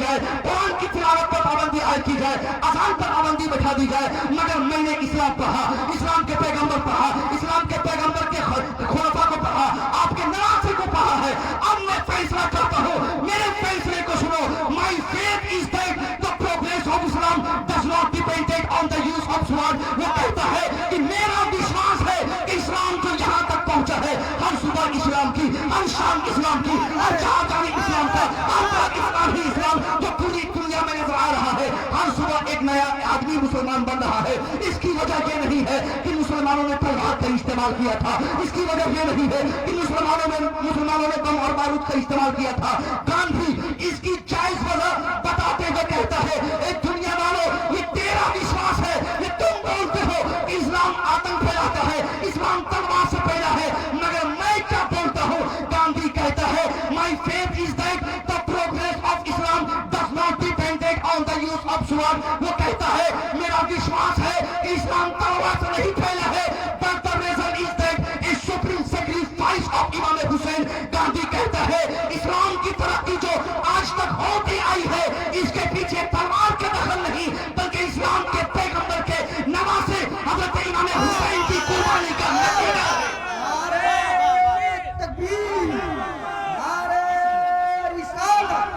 जाए, कुरान की तिलावत पर पाबंदी आयद की जाए, अज़ान पर पाबंदी बैठा दी जाए। मगर मैंने इस्लाम पढ़ा, इस्लाम के पैगंबर पढ़ा, इस्लाम के पैगंबर के खुलफा को पढ़ा, आपके नवासी को पढ़ा है। अब मैं फैसला करता हूँ, मेरे फैसले को सुनो। My faith is that the progress of Islam does not depended on the use of sword. वो कहता है कि मेरा विश्वास है कि इस्लाम जो यहाँ तक पहुंचा है, हर सुबह इस्लाम की, हर शाम इस्लाम की, हर जहाँ जाने इस्लाम का, हर बार इस्लाम ही इस्लाम जो पूरी दुनिया में नजर आ रहा है। हर सुबह एक नया आदमी मुसलमान बन रहा है। इसकी वजह ये नहीं है कि मुसलमानों ने तलवार का इस्तेमाल किया था, इसकी वजह ये नहीं है कि मुसलमानों ने बम और बारूद का इस्तेमाल किया था। गांधी इसकी जायज वजह बताते हुए कहता है, ए दुनिया वालों, ये तेरा विश्वास है, ये तुम बोलते हो कि इस्लाम आतंक फैलाता है, इस्लाम तलवार से फैला है, मगर मैं क्या बोलता हूँ। गांधी कहता है, my faith is that the progress of Islam does not depended on the use of sword. वो कहता है, मेरा विश्वास है कि इस्लाम तलवार से नहीं फैला है, but the reason is that is supreme sacrifice of Imam Hussain. Gandhi कहता है, इस्लाम की तरक्की जो आज तक होती आई है, इसके पीछे तलवार का दखल नहीं, बल्कि इस्लाम के पैगंबर के नवासे हजरत इमाम हुसैन की कुर्बानी का नतीजा है। नारे तकबीर, नारे रिसालत,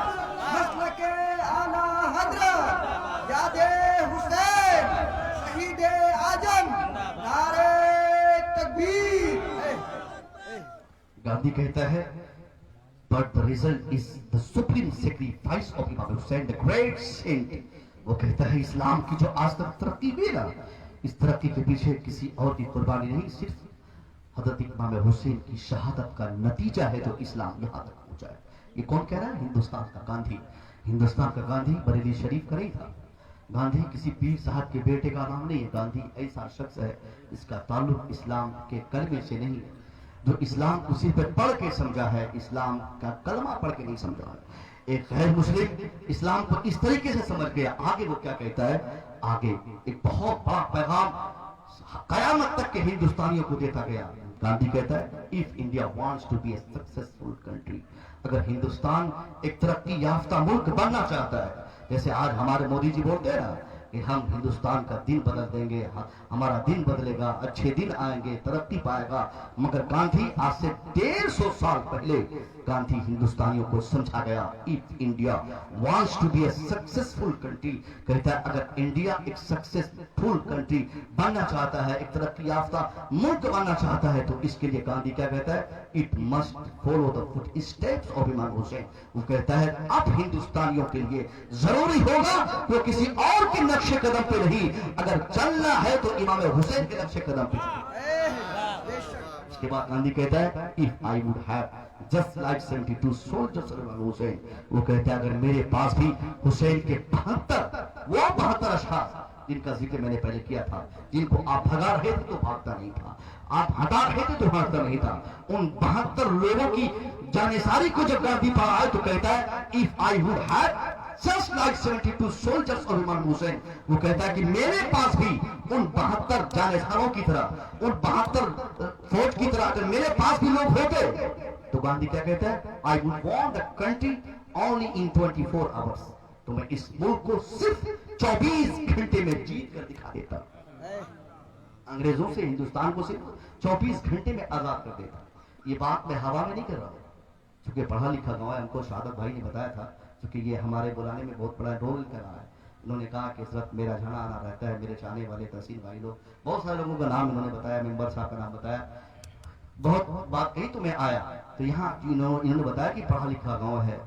मसलके आला हजरत यादे हुसैन शहीदे आजम, नारे तकबीर। गांधी कहता है, but the result is the supreme sacrifice of Imam Hussain, the great saint. वो कहता है इस्लाम की जो आज तक तरक्की हुई ना, इस तरक्की के पीछे किसी और की कुर्बानी नहीं, सिर्फ हजरत इमाम हुसैन की शहादत का नतीजा है जो इस्लाम यहाँ तक पहुंचा है। ये कौन कह रहा है? हिंदुस्तान का गांधी। हिंदुस्तान का गांधी बरेली शरीफ का नहीं था। गांधी किसी पीर साहब के बेटे का नाम नहीं है। गांधी ऐसा शख्स है इसका ताल्लुक इस्लाम के कलमे से नहीं है, जो इस्लाम को सिर्फ पढ़ के समझा है, इस्लाम का कलमा पढ़ के नहीं समझा है। एक गैर मुस्लिम इस्लाम को इस तरीके से समझ गया। आगे वो क्या कहता है? आगे एक बहुत बड़ा पैगाम कयामत तक के हिंदुस्तानियों को देता गया। गांधी कहता है if India wants to be a successful country, अगर हिंदुस्तान एक तरक्की याफ्ता मुल्क बनना चाहता है, जैसे आज हमारे मोदी जी बोलते हैं ना कि हम हिंदुस्तान का दिन बदल देंगे, हमारा दिन बदलेगा, अच्छे दिन आएंगे, तरक्की पाएगा, मगर गांधी आज से 150 साल पहले गांधी हिंदुस्तानियों को समझा गया if India wants to be a successful country, कहता है अगर इंडिया एक सक्सेसफुल कंट्री बनना चाहता है, एक तरक्की याफ्ता मुल्क बनना चाहता है, तो इसके लिए गांधी क्या कहता है? It must follow the foot steps of Imam Hussain. वो कहता है अब हिंदुस्तानियों के लिए जरूरी होगा वो किसी और के नक्शे कदम पे नहीं, अगर चलना है तो इमाम हुसैन के नक्शे कदम पे। उसके बाद गांधी कहता है if I would have just like 72 soldiers of Imam Hussain, वो कहता है अगर मेरे पास भी हुसैन के 72 अशखास जिनका जिक्र मैंने पहले किया था, जिनको आप भगा रहे थे तो भागता नहीं था, आप हटा रहे थे तो भागता नहीं था, उन 72 लोगों की जानेसारी को जब गांधी पा आए तो कहता है if I would have just like 72 soldiers of Imam Hussein, वो कहता है कि मेरे पास भी उन 72 जानेसारों की तरह, उन 72 फौज की तरह अगर मेरे पास भी लोग होते, तो गांधी क्या कहता है? I would want the country only in 24 hours, तो मैं इस मुल्क को सिर्फ 24 घंटे में जीत कर दिखा देता, अंग्रेजों से हिंदुस्तान को सिर्फ 24 घंटे में आजाद कर देता। ये बात मैं हवा में नहीं कर रहा हूँ, क्योंकि पढ़ा लिखा गाँव है, हमको शहादत भाई ने बताया था, क्योंकि ये हमारे बुलाने में बहुत बड़ा रोल कर रहा है। उन्होंने कहा कि इस वक्त मेरा जाना आना रहता है, मेरे चाहने वाले तहसील भाई लोग, बहुत सारे लोगों का नाम इन्होंने बताया, मेंबर साहब का नाम बताया, बहुत बात कही तो मैं आया। तो यहाँ इन्होंने बताया कि पढ़ा लिखा गांव है,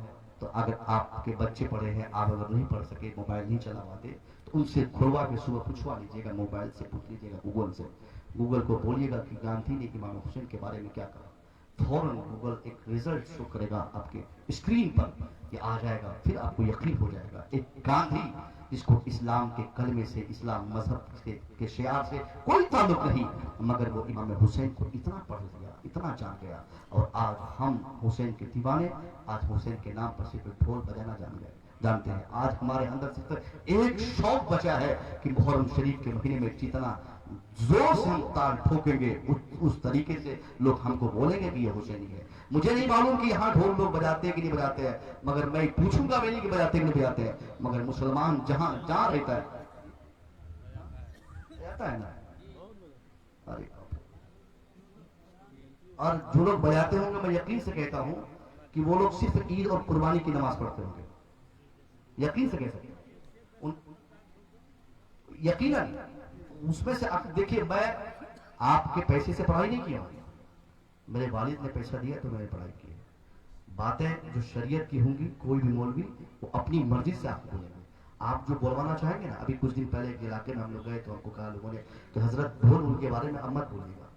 तो अगर आपके बच्चे पढ़े हैं, आप अगर नहीं पढ़ सके, मोबाइल नहीं चला पाते, तो उनसे खुलवा के सुबह पूछवा लीजिएगा, मोबाइल से पूछ लीजिएगा, गूगल से, गूगल को बोलिएगा कि गांधी ने इमाम हुसैन के बारे में क्या कहा, फौरन गूगल एक रिजल्ट शो करेगा आपके स्क्रीन पर, ये आ जाएगा, फिर आपको यकीन हो जाएगा एक गांधी जिसको इस्लाम के कलमे से, इस्लाम मजहब के शियार से कोई ताल्लुक नहीं, मगर वो इमाम हुसैन को इतना पढ़ लिया, इतना जान गया, और आज हम हुसैन के दीवाने, आज हुसैन के नाम पर सिर्फ ढोल बजाना जानते हैं। आज हमारे अंदर सिर्फ एक शौक बचा है कि मुहर्रम शरीफ के महीने में जितना जोर से हम ताल ठोकेंगे उस तरीके से लोग हमको बोलेंगे कि ये हुसैनी है। मुझे नहीं मालूम कि यहाँ ढोल लोग बजाते हैं कि नहीं बजाते हैं, मगर मैं पूछूंगा भी नहीं कि बजाते नहीं बजाते हैं, मगर मुसलमान जहां रहता है ना, अरे और जो लोग बजाते होंगे, मैं यकीन से कहता हूं कि वो लोग सिर्फ ईद और कुर्बानी की नमाज पढ़ते होंगे, यकीन से कह सकते, यकीनन उसमें से आप देखिए, मैं आपके पैसे से पढ़ाई नहीं किया, मेरे वालिद ने पैसा दिया तो मैंने पढ़ाई की। बातें जो शरीयत की होंगी, कोई भी मौलवी वो अपनी मर्जी से आपको बोलेगा, आप जो बोलवाना चाहेंगे ना। अभी कुछ दिन पहले एक इलाके में हम लोग गए तो हमको कहा लोगों ने कि हजरत ढोल उनके बारे में अब मत बोलिएगा।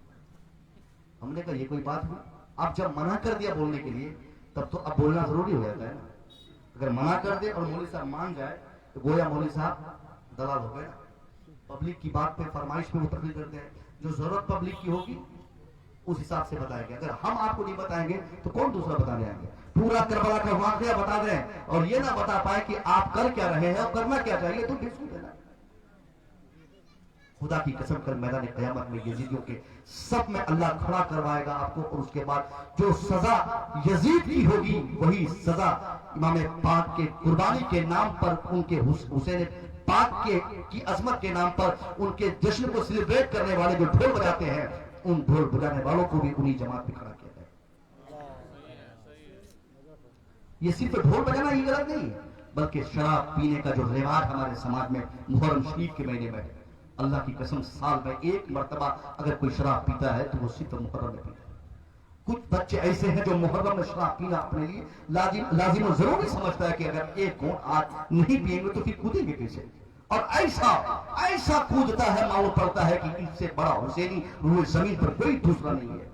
हमने कहा ये कोई बात हुई? आप जब मना कर दिया बोलने के लिए, तब तो अब बोलना जरूरी हो जाता है ना। अगर मना कर दे और मौलवी साहब मान जाए तो गोया मौलवी साहब दलाल हो गए। पब्लिक की बात पे फरमाइश पे वो तकलीफ करते हैं, जो जरूरत पब्लिक की होगी उस हिसाब से बताएंगे। अगर हम आपको नहीं बताएंगे तो कौन दूसरा बताने आएंगे? पूरा करबला का वाकया बता दें और ये ना बता पाए कि आप कर क्या रहे हैं और करना क्या चाहिए, तो बिल्कुल देना। खुदा की कसम कर मैदान क़यामत में यजीदियों के सब में अल्लाह खड़ा करवाएगा आपको, और उसके बाद जो सजा यजीद की होगी वही सजा इमाम पाक के कुर्बानी के नाम पर, उनके हुसैन पाक की अजमत के नाम पर उनके जश्न को सेलिब्रेट करने वाले जो ढोल बजाते हैं, उन ढोल बजाने वालों को भी उन्हीं जमात में खड़ा किया जाए। ये सिर्फ ढोल बजाना ही गलत नहीं है, बल्कि शराब पीने का जो रिवाज हमारे समाज में मुहर्रम शरीफ के महीने में है, अल्लाह की कसम साल में एक मर्तबा अगर कोई शराब पीता है तो वो सिर्फ मुहर्रम में पीता है। कुछ बच्चे ऐसे हैं जो मुहर्रम में शराब पीना अपने लिए लाजिम और जरूरी समझता है कि अगर एक घूंट आज नहीं पिएंगे तो फिर कूदेंगे कैसे, और ऐसा कूदता है मालूम पड़ता है कि इससे बड़ा हुसैनी रूह जमीन पर कोई दूसरा नहीं है।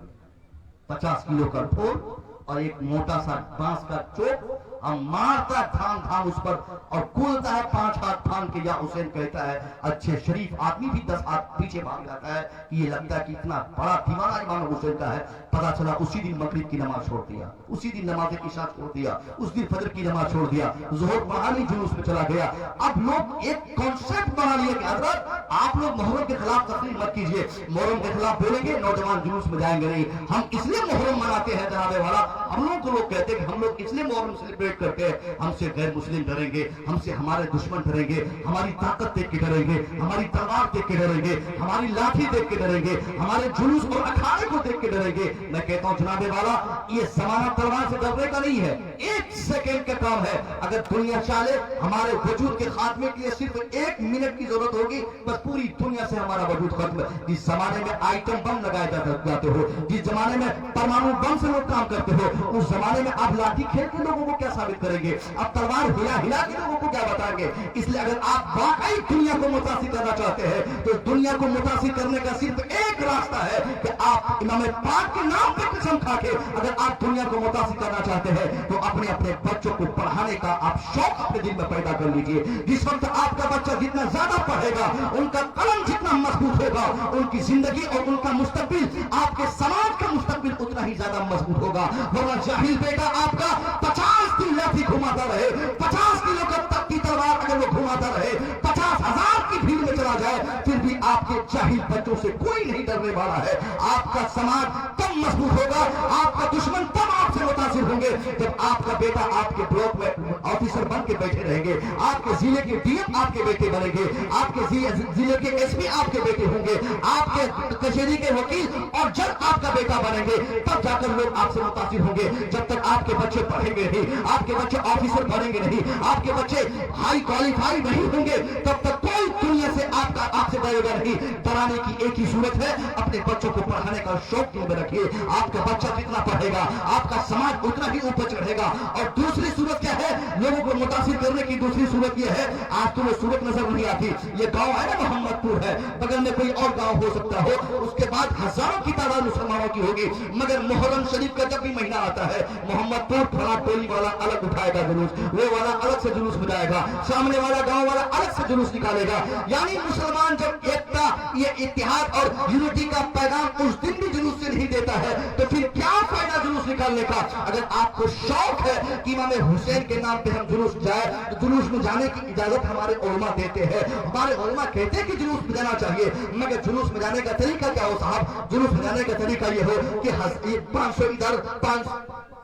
50 किलो का ढोल और एक मोटा सा बांस का चोप और मारता धाम उस पर और कूदता है 5 हाथ फान के। या हुसैन कहता है अच्छे शरीफ आदमी भी 10 हाथ पीछे भाग जाता है कि ये लगता है कि इतना बड़ा दीवाना इमाम हुसैन का है। पता चला उसी दिन मगरिब की नमाज छोड़ दिया, उसी दिन नमाज इशा छोड़ दिया, उस दिन फजर की नमाज छोड़ दिया, ज़ोहर पढ़ाने जुलूस में चला गया। अब लोग एक कॉन्सेप्ट बना लिए कि हजरत आप लोग मुहर्रम के खिलाफ तकरीर मत कीजिए, मुहर्रम के खिलाफ बोलेंगे नौजवान जुलूस में जाएंगे नहीं। हम इसलिए मुहर्रम मनाते हैं जनाबे वाला, हम लोग को लोग कहते हैं कि हम लोग इसलिए मुहर्रम सेलिब्रेट करते हैं, हमसे गैर मुस्लिम डरेंगे, हमसे हमारे दुश्मन डरेंगे, हमारी ताकत देख के डरेंगे, हमारी तलवार देख के डरेंगे, हमारी लाठी देख के डरेंगे, हमारे जुलूस और अखाड़े को देख के डरेंगे। मैं कहता हूं जनाबे वाला ये जमाना तलवार से डरने का नहीं है, 1 सेकेंड का काम है। अगर दुनिया चाहे हमारे वजूद के खात्मे के लिए सिर्फ 1 मिनट की जरूरत होगी, बस पूरी दुनिया से हमारा वजूद खत्म। जिस जमाने में आइटम बम लगाए जाते हो, जिस जमाने में परमाणु बम से लोग काम करते हो, उस जमाने में आप लाठी खेल के लोगों को क्या साबित करेंगे, अब तलवार हिला के लोगों को क्या बताएंगे। इसलिए अगर आप वाकई दुनिया को मुतासिर करना चाहते हैं तो दुनिया को मुतासिर करने का सिर्फ एक रास्ता है कि आप इमाम पाक के नाम पे कसम खा के अगर आप दुनिया को मुतासिर करना चाहते हैं तो अपने बच्चों को पढ़ाने का आप शौक अपने दिल में पैदा कर लीजिए। जिस वक्त आपका बच्चा जितना ज्यादा पढ़ेगा, उनका कलम जितना मजबूत होगा, उनकी जिंदगी और उनका मुस्तकबिल, आपके समाज का मुस्तकबिल उतना ही ज्यादा मजबूत होगा। वरना जाहिल बेटा आपका 50 दिन लाठी घुमाता रहे, 50 किलो का तख्ती तलवार अगर वो घुमाता रहे, 50,000 की भीड़ में चला जाए, फिर भी आपके जाहिल बच्चों से कोई नहीं डरने वाला है। आपका समाज तब मजबूत होगा, आपका दुश्मन तब आपसे मुतासिर होंगे जब आपका बेटा आपके ब्लॉक में ऑफिसर बन के बैठे रहेंगे, आपके जिले के डीएम आपके बेटे बनेंगे, आपके जिले के एसपी आपके बेटे होंगे, आपके कचहरी के वकील और जज आपका बेटा बनेंगे, तब जाकर लोग आपसे मुतासिर होंगे। जब तक आपके बच्चे पढ़ेंगे नहीं, आपके बच्चे ऑफिसर बनेंगे नहीं, आपके बच्चे हाई क्वालिफाइड नहीं होंगे, तब तक कोई दुनिया से आपसे डरेगा नहीं। डराने की एक ही सूरत है, अपने बच्चों को पढ़ाने का शौक दिल में रखिए। आपका बच्चा जितना पढ़ेगा आपका समाज उतना ही ऊपर चढ़ेगा। और दूसरी सूरत क्या है, लोगों को मुतासिर करने की दूसरी सूरत यह है, आज तुम्हें सूरत नजर नहीं आती, ये गांव है ना मोहम्मदपुर है, बगल में कोई और गांव हो सकता हो, उसके बाद हजारों की तादाद मुसलमानों की होगी, मगर मुहर्रम शरीफ का जब भी महीना आता है मोहम्मदपुर फला टोली वाला अलग उठाएगा जुलूस, वो वाला अलग से जुलूस बजाएगा, सामने वाला गांव वाला अलग से जुलूस निकालेगा। यानी मुसलमान जब एकता, ये इत्तेहाद और यूनिटी का पैगाम उस दिन भी जुलूस से नहीं देता है तो फिर क्या फायदा जुलूस निकालने का। अगर आपको शौक है कि इमाम हुसैन के नाम पे हम जुलूस जाए तो जुलूस में जाने की इजाजत हमारे उलमा देते हैं, हमारे उलमा कहते हैं कि जुलूस में जाना चाहिए, मगर जुलूस में जाने का तरीका क्या हो साहब, जुलूस में जाने का तरीका ये हो कि 500 इधर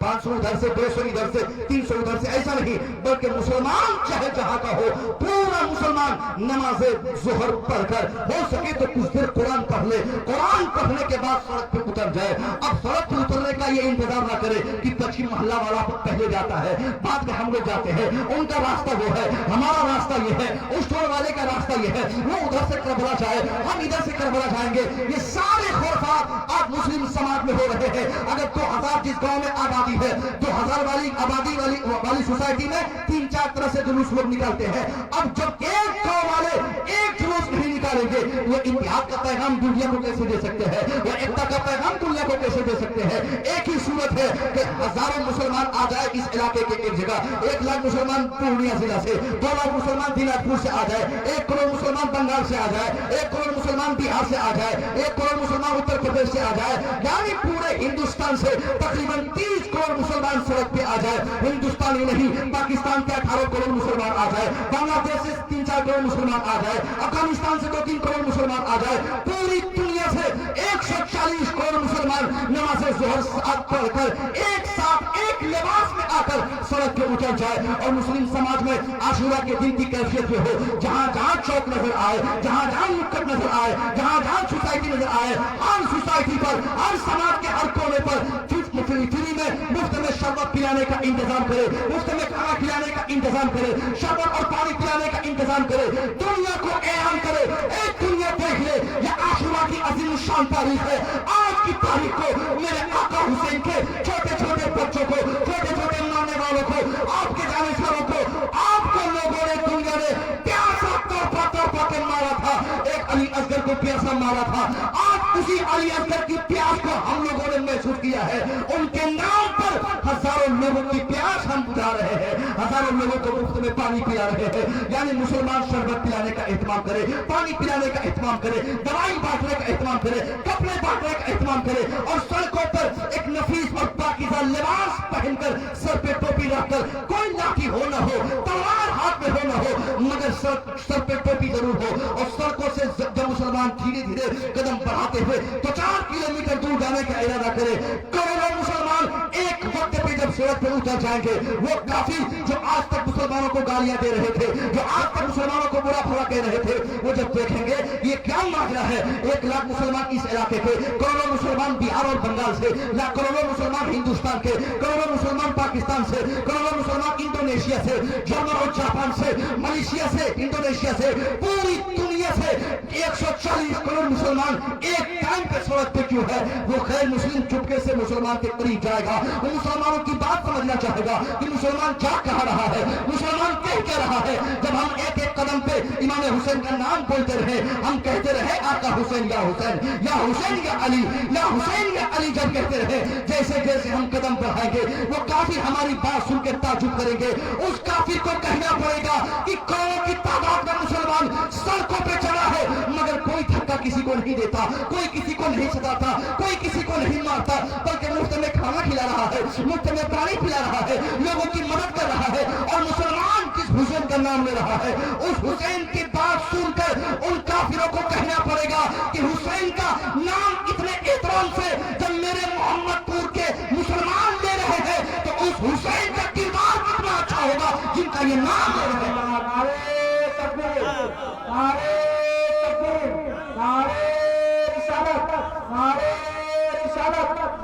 500 उधर से, 200 इधर से, 300 उधर से, ऐसा नहीं, बल्कि मुसलमान चाहे जहां का हो, पूरा मुसलमान नमाज़े ज़ोहर पढ़कर हो सके तो कुछ देर कुरान पढ़ ले, कुरान पढ़ने के बाद सड़क पे उतर जाए। अब सड़क पे उतरने का ये इंतजार ना करे कि पश्चिम मोहल्ला वाला पहले जाता है, बाद में हम लोग जाते हैं, उनका रास्ता वो है, हमारा रास्ता ये है, उस टोल वाले का रास्ता ये है, वो उधर से करबला जाए, हम इधर से करबला जाएंगे। ये सारे खुराफात आज मुस्लिम समाज में हो रहे हैं। अगर 2000 जिस गांव में आबादी है, 2000 वाली आबादी वाली सोसाइटी में 3-4 तरह से जुलूस लोग निकालते हैं। अब जब एक गांव वाले एक जुलूस नहीं निकालेंगे, वो इत्तेहाद का पैगाम दुनिया को कैसे दे सकते हैं, वो एकता का पैगाम दुनिया को कैसे दे सकते हैं। एक ही सूरत है कि हजारों मुसलमान आ जाए इस इलाके के एक जगह, 1 लाख मुसलमान पूर्णिया जिला से, 2 लाख मुसलमान दिनाजपुर से आ जाए, 1 करोड़ मुसलमान बंगाल से आ जाए, 1 करोड़ मुसलमान बिहार से आ जाए, 1 करोड़ मुसलमान उत्तर प्रदेश से आ जाए, यानी पूरे हिंदुस्तान से तकरीबन 30 करोड़ मुसलमान सड़क पे आ जाए। हिंदुस्तान ही नहीं, पाकिस्तान के 18 करोड़ मुसलमान आ जाए, बांग्लादेश से 3-4 करोड़ मुसलमान आ जाए, अफगानिस्तान से 2-3 करोड़ मुसलमान आ जाए, पूरी दुनिया से 140 करोड़ मुसलमान नमाज़े ज़ोहर पढ़कर एक साथ एक लिबास में आकर सड़क पे उतर जाए और मुस्लिम समाज में आशूरा के दिन की कैफियत में हो, जहां जहां चौक नजर आए, जहां जहां नुक्कड़ नजर आए, जहां जहां सोसाइटी नजर आए, हर सोसाइटी पर, हर समाज के हर कोने पर फ्री में मुफ्त में शरबत पिलाने का इंतजाम करे, मुफ्त में खाना खिलाने का इंतजाम करे, शरबत और पानी पिलाने का इंतजाम करे, दुनिया को ऐलान करे, एक दुनिया देख ले ये आशूरा की अजीम शान तारीख है। आज की तारीख को मेरे आका हुसैन आपके जानिसारों को, आपको लोगों ने, दुनिया ने प्यासा तड़पा के मारा था। एक अली असगर को प्यासा मारा था। आज उसी अली असगर की प्यास को हम लोगों ने महसूस किया है। उनके नाम पर हजारों लोगों की प्यास हम बुझा रहे हैं, हजारों लोगों को मुफ्त में पानी पिला रहे हैं। यानी मुसलमान शरबत पिलाने का एहतमाम करे, पानी पिलाने का एहतमाम करे, दवाई बांटने का एहतमाम करे, कपड़े बांटने का एहतमाम करे, और सड़कों पर एक नफीस और पाकीज़ा लिबास पहनकर, सर पे टोपी रखकर, कोई लाठी हो न हो, तलवार हाथ में हो न हो, मगर सर पे टोपी जरूर हो। और सड़कों से जब मुसलमान धीरे धीरे कदम बढ़ाते हुए तो 4 किलोमीटर दूर जाने का इरादा करे, करोड़ों मुसलमान एक वक्त पे जब सड़क पे उतर जाएंगे, वो काफी जो आज तक मुसलमानों को गालियां दे रहे थे, जो आज तक मुसलमानों को बुरा भला कह रहे थे, वो जब देखेंगे ये क्या मामला है। 1 लाख मुसलमान इस इलाके के, करोड़ों मुसलमान बिहार और बंगाल से, करोड़ों मुसलमान हिंदुस्तान के, करोड़ों मुसलमान पाकिस्तान से, करोड़ों मुसलमान इंडोनेशिया से, जर्मन और जापान से, मलेशिया से, इंडोनेशिया से, पूरी दुनिया से 140 करोड़ मुसलमान एक टाइम पे सड़क पे क्यों है। वो गैर मुस्लिम चुपके से मुसलमान के करीब जाएगा, वो मुसलमानों की बात समझना चाहेगा कि मुसलमान क्या कह रहा है, मुसलमान कह क्या रहा है। जब हम एक एक कदम पे इमाम हुसैन का नाम बोलते रहे, हम कहते रहे आका हुसैन या हुसैन या हुसैन या अली या हुसैन या अली, जब कहते रहे, जैसे जैसे हम कदम बढ़ाएंगे वो काफिर हमारी बात सुन के ताजुब करेंगे। उस काफिर को कहना पड़ेगा कि करोड़ों की तादाद में मुसलमान सड़कों पे चला है, मगर कोई धक्का किसी को नहीं देता, कोई किसी को नहीं सताता, कोई किसी को नहीं मारता, बल्कि मुफ्त में खाना खिला रहा है, मुफ्त में पानी पिला रहा है, लोगों की मदद कर रहा है। और मुसलमान जिस हुसैन का नाम ले रहा है, उस हुसैन की बात सुनकर उन काफिरों को कहना पड़ेगा कि हुसैन का नाम इतने एहतराम से जब मेरे मोहम्मदपुर के मुसलमान ले रहे हैं, तो उस हुसैन का किरदार कितना अच्छा होगा जिनका ये नाम ले रहे हैं।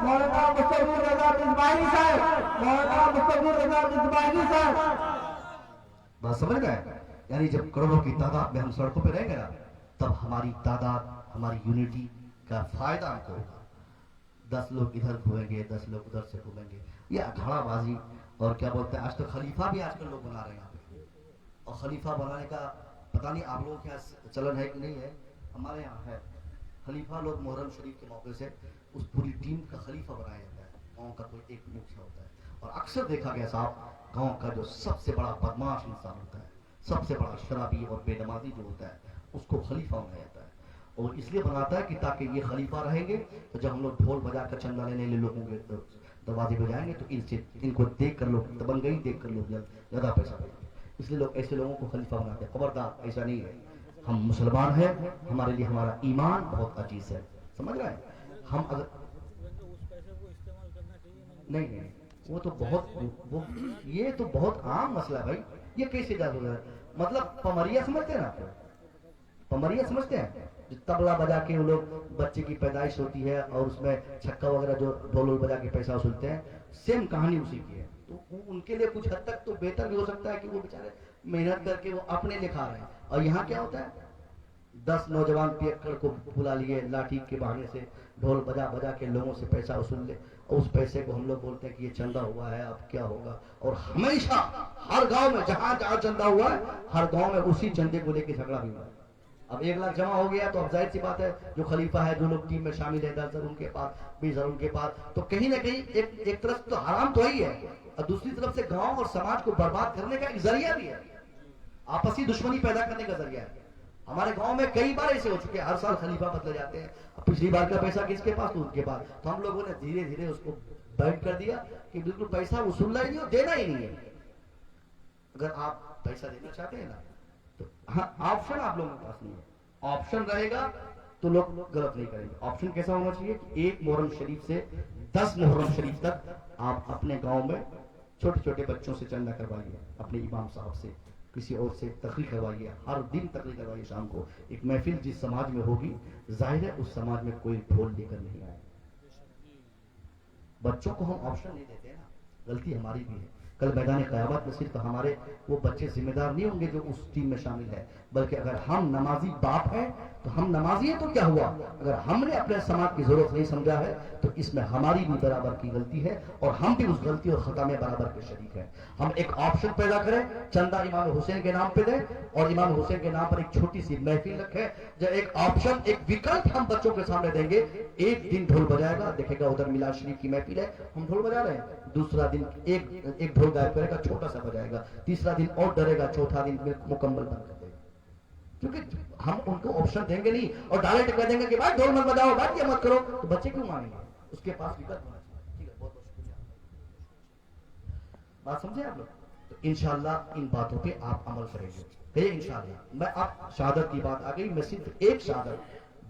मौलाना मुस्तफीजुर रजा इस्माइली साहब, मौलाना मुस्तफीजुर रजा इस्माइली साहब। बात समझ गए। यानी जब करोड़ों की तादाद में हम सड़कों पे रहेंगे ना, तब हमारी तादाद, हमारी यूनिटी का फायदा हमको होगा। 10 लोग इधर घूमेंगे, 10 लोग उधर से घूमेंगे, ये अखाड़ाबाजी और क्या बोलते हैं, आज तो खलीफा भी आजकल लोग बना रहे हैं यहाँ पे। और खलीफा बनाने का पता नहीं आप लोगों के यहाँ चलन है कि नहीं है, हमारे यहाँ है। खलीफा लोग मुहर्रम शरीफ के मौके से उस पूरी टीम का खलीफा बनाया जाता है। गांव का कोई एक मुखिया होता है, और अक्सर देखा गया साहब, गांव का जो सबसे बड़ा बदमाश इंसान होता है, सबसे बड़ा शराबी और बेनमाजी जो होता है, उसको खलीफा बनाया जाता है। और इसलिए बनाता है कि ताकि ये खलीफा रहेंगे, तो जब हम लोग ढोल बजा कर चंदा लेने लोगों के दरवाजे पे जाएंगे, तो इनको देख कर लोग, दबंगई देख कर लोग ज्यादा पैसा देंगे। इसलिए लोग ऐसे लोगों को खलीफा बनाते हैं। खबरदार, ऐसा नहीं है। हम मुसलमान हैं, हमारे लिए हमारा ईमान बहुत अजीज है, समझ रहे हैं। हम अगर नहीं, वो तो बहुत वो ये तो बहुत आम मसला है भाई। ये कैसे जादू है, मतलब पमरिया समझते हैं ना आप? पमरिया समझते हैं, जो तबला बजा के वो लोग, बच्चे की पैदाइश होती है और उसमें छक्का वगैरह जो ढोल बजा के पैसा वसूलते हैं, सेम कहानी उसी की है। तो उनके लिए कुछ हद तक तो बेहतर भी हो सकता है कि वो बेचारे मेहनत करके वो अपने लिखा रहे हैं। और यहाँ क्या होता है, 10 नौजवान पियक्कड़ को बुला लिए, लाठी के बहाने से ढोल बजा बजा के लोगों से पैसा वसूल ले, और उस पैसे को हम लोग बोलते हैं कि ये चंदा हुआ है, अब क्या होगा। और हमेशा हर गांव में जहां जहां चंदा हुआ है, हर गांव में उसी चंदे को लेकर झगड़ा भी हुआ है। अब 1 लाख जमा हो गया, तो अब जाहिर सी बात है, जो खलीफा है, जो लोग टीम में शामिल है, 10 उनके पास, 20 उनके पास, तो कहीं ना कहीं एक तरफ तो हराम तो ही है, और दूसरी तरफ से गांव और समाज को बर्बाद करने का एक जरिया भी है, आपसी दुश्मनी पैदा करने का जरिया है। हमारे गांव में कई बार ऐसे हो चुके हैं, हर साल खलीफा बदले जाते हैं। अब पिछली बार का पैसा किसके पास, तो उनके पास। तो हम लोगों ने धीरे धीरे उसको बैठ कर दिया कि बिल्कुल पैसा वसूलना ही नहीं, देना ही नहीं है। अगर आप पैसा देना चाहते हैं ना, तो हाँ, ऑप्शन आप लोगों के पास नहीं है। ऑप्शन रहेगा तो लोग गलत नहीं करेंगे। ऑप्शन कैसा होना चाहिए कि 1 मुहर्रम शरीफ से 10 मुहर्रम शरीफ तक आप अपने गांव में छोटे छोटे बच्चों से चंदा करवाइए, अपने इमाम साहब से, किसी और से तकरीर करवाइए, हर दिन तकरीर करवाइए। शाम को एक महफिल जिस समाज में होगी, जाहिर है उस समाज में कोई ढोल लेकर नहीं आए। बच्चों को हम ऑप्शन नहीं देते ना, गलती हमारी भी है। कल मैदान क़यामत में सिर्फ हमारे वो बच्चे जिम्मेदार नहीं होंगे जो उस टीम में शामिल है, बल्कि अगर हम नमाजी बाप हैं तो हम नमाजी हैं तो क्या हुआ, अगर हमने अपने समाज की जरूरत नहीं समझा है तो इसमें हमारी भी बराबर की गलती है और हम भी उस गलती और खता में बराबर के शरीक हैं। हम एक ऑप्शन पैदा करें, चंदा इमाम हुसैन के नाम पे दें और इमाम हुसैन के नाम पर एक छोटी सी महफिल रखें। जब एक ऑप्शन, एक विकल्प हम बच्चों के सामने देंगे, एक दिन ढोल बजाएगा, देखेगा उधर मिलाद शरीफ की महफिल है, हम ढोल बजा रहे हैं, दूसरा दिन एक ढोल गायब करेगा, छोटा सा बजाएगा, तीसरा दिन और डरेगा, चौथा दिन मुकम्मल बंद कर देगा। क्योंकि हम उनको ऑप्शन देंगे नहीं और डायरेक्ट कह देंगे कि भाई ढोल मत बजाओ, बात ये मत करो, तो बच्चे क्यों मानेंगे? उसके पास विकल्प होना चाहिए। ठीक है, बहुत बहुत शुक्रिया। बात समझे आप लोग? तो इंशाअल्लाह इन बातों पे आप अमल करेंगे, कहिए इंशाअल्लाह। मैं अब शहादत की बात आ गई, मैं सिर्फ एक शहादत,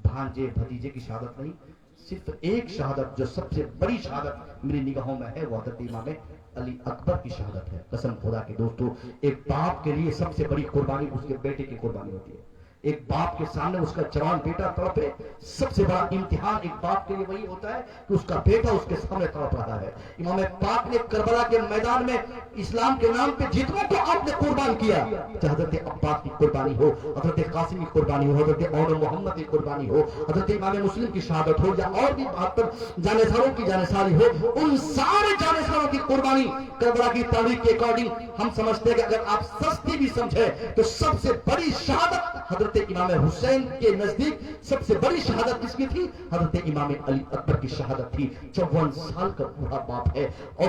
भांजे भतीजे की शहादत नहीं, सिर्फ एक शहादत जो सबसे बड़ी शहादत मेरी निगाहों में है, वो हज़रत इमाम अली अकबर की शहादत है। कसम खुदा के दोस्तों, एक बाप के लिए सबसे बड़ी कुर्बानी उसके बेटे की कुर्बानी होती है। एक बाप के सामने उसका जवान बेटा तड़पे, सबसे बड़ा इम्तिहान एक बाप के लिए वही होता है कि उसका बेटा उसके सामने तड़प रहा है। इमाम पाक ने करबला के मैदान में इस्लाम के नाम पे जितनों को आपने कुर्बान किया, चाहे हजरत अब्बास की कुर्बानी हो, हजरत कासिम की कुर्बानी हो, हजरत और मोहम्मद की कुर्बानी हो, हजरत इमाम मुस्लिम की शहादत हो, या और भी 72 जानेसारों की जानेसारी हो, उन सारे जानेसारों की कुर्बानी करबला की तारीख के अकॉर्डिंग हम समझते हैं कि अगर आप सस्ती भी समझे तो सबसे बड़ी शहादत हजरत इमाम हुसैन के नजदीक सबसे बड़ी शहादत किसकी थी? हजरत इमाम अली अकबर की शहादत थी। 54 साल का बूढ़ा बाप है और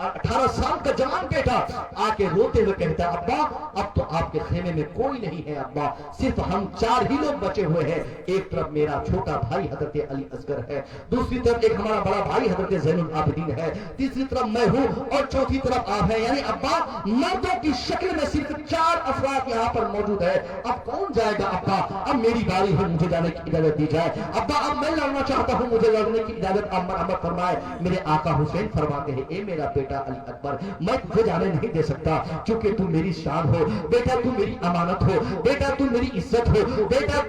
18 साल का जवान बेटा आके रोते हुए कहता है, अब्बा अब तो आपके खेमे में कोई नहीं है अब्बा, सिर्फ हम 4 ही लोग बचे हुए हैं। एक तरफ मेरा छोटा भाई हजरत अली असगर है, दूसरी तरफ एक हमारा बड़ा भाई हजरत ज़ैनुल आबिदीन है, तीसरी तरफ मैं हूँ और चौथी तरफ आप है। यानी अब्बा मर्दों की शक्ल में सिर्फ 4 अफराद यहाँ पर मौजूद है। अब कौन जाएगा अब्बा? अब मेरी बारी है, मुझे जाने की इजाजत दी जाए अब्बा, अब मैं लड़ना चाहता हूँ, मुझे लड़ने की इजाजत अमर फरमाए। मेरे आका हुसैन फरमाते हैं, ए मेरा बेटा अली अकबर, मैं तुझे जाने नहीं दे सकता क्योंकि तू मेरी शान हो बेटा, तू मेरी अमानत हो बेटा, तू मेरी इज्जत हो बेटा,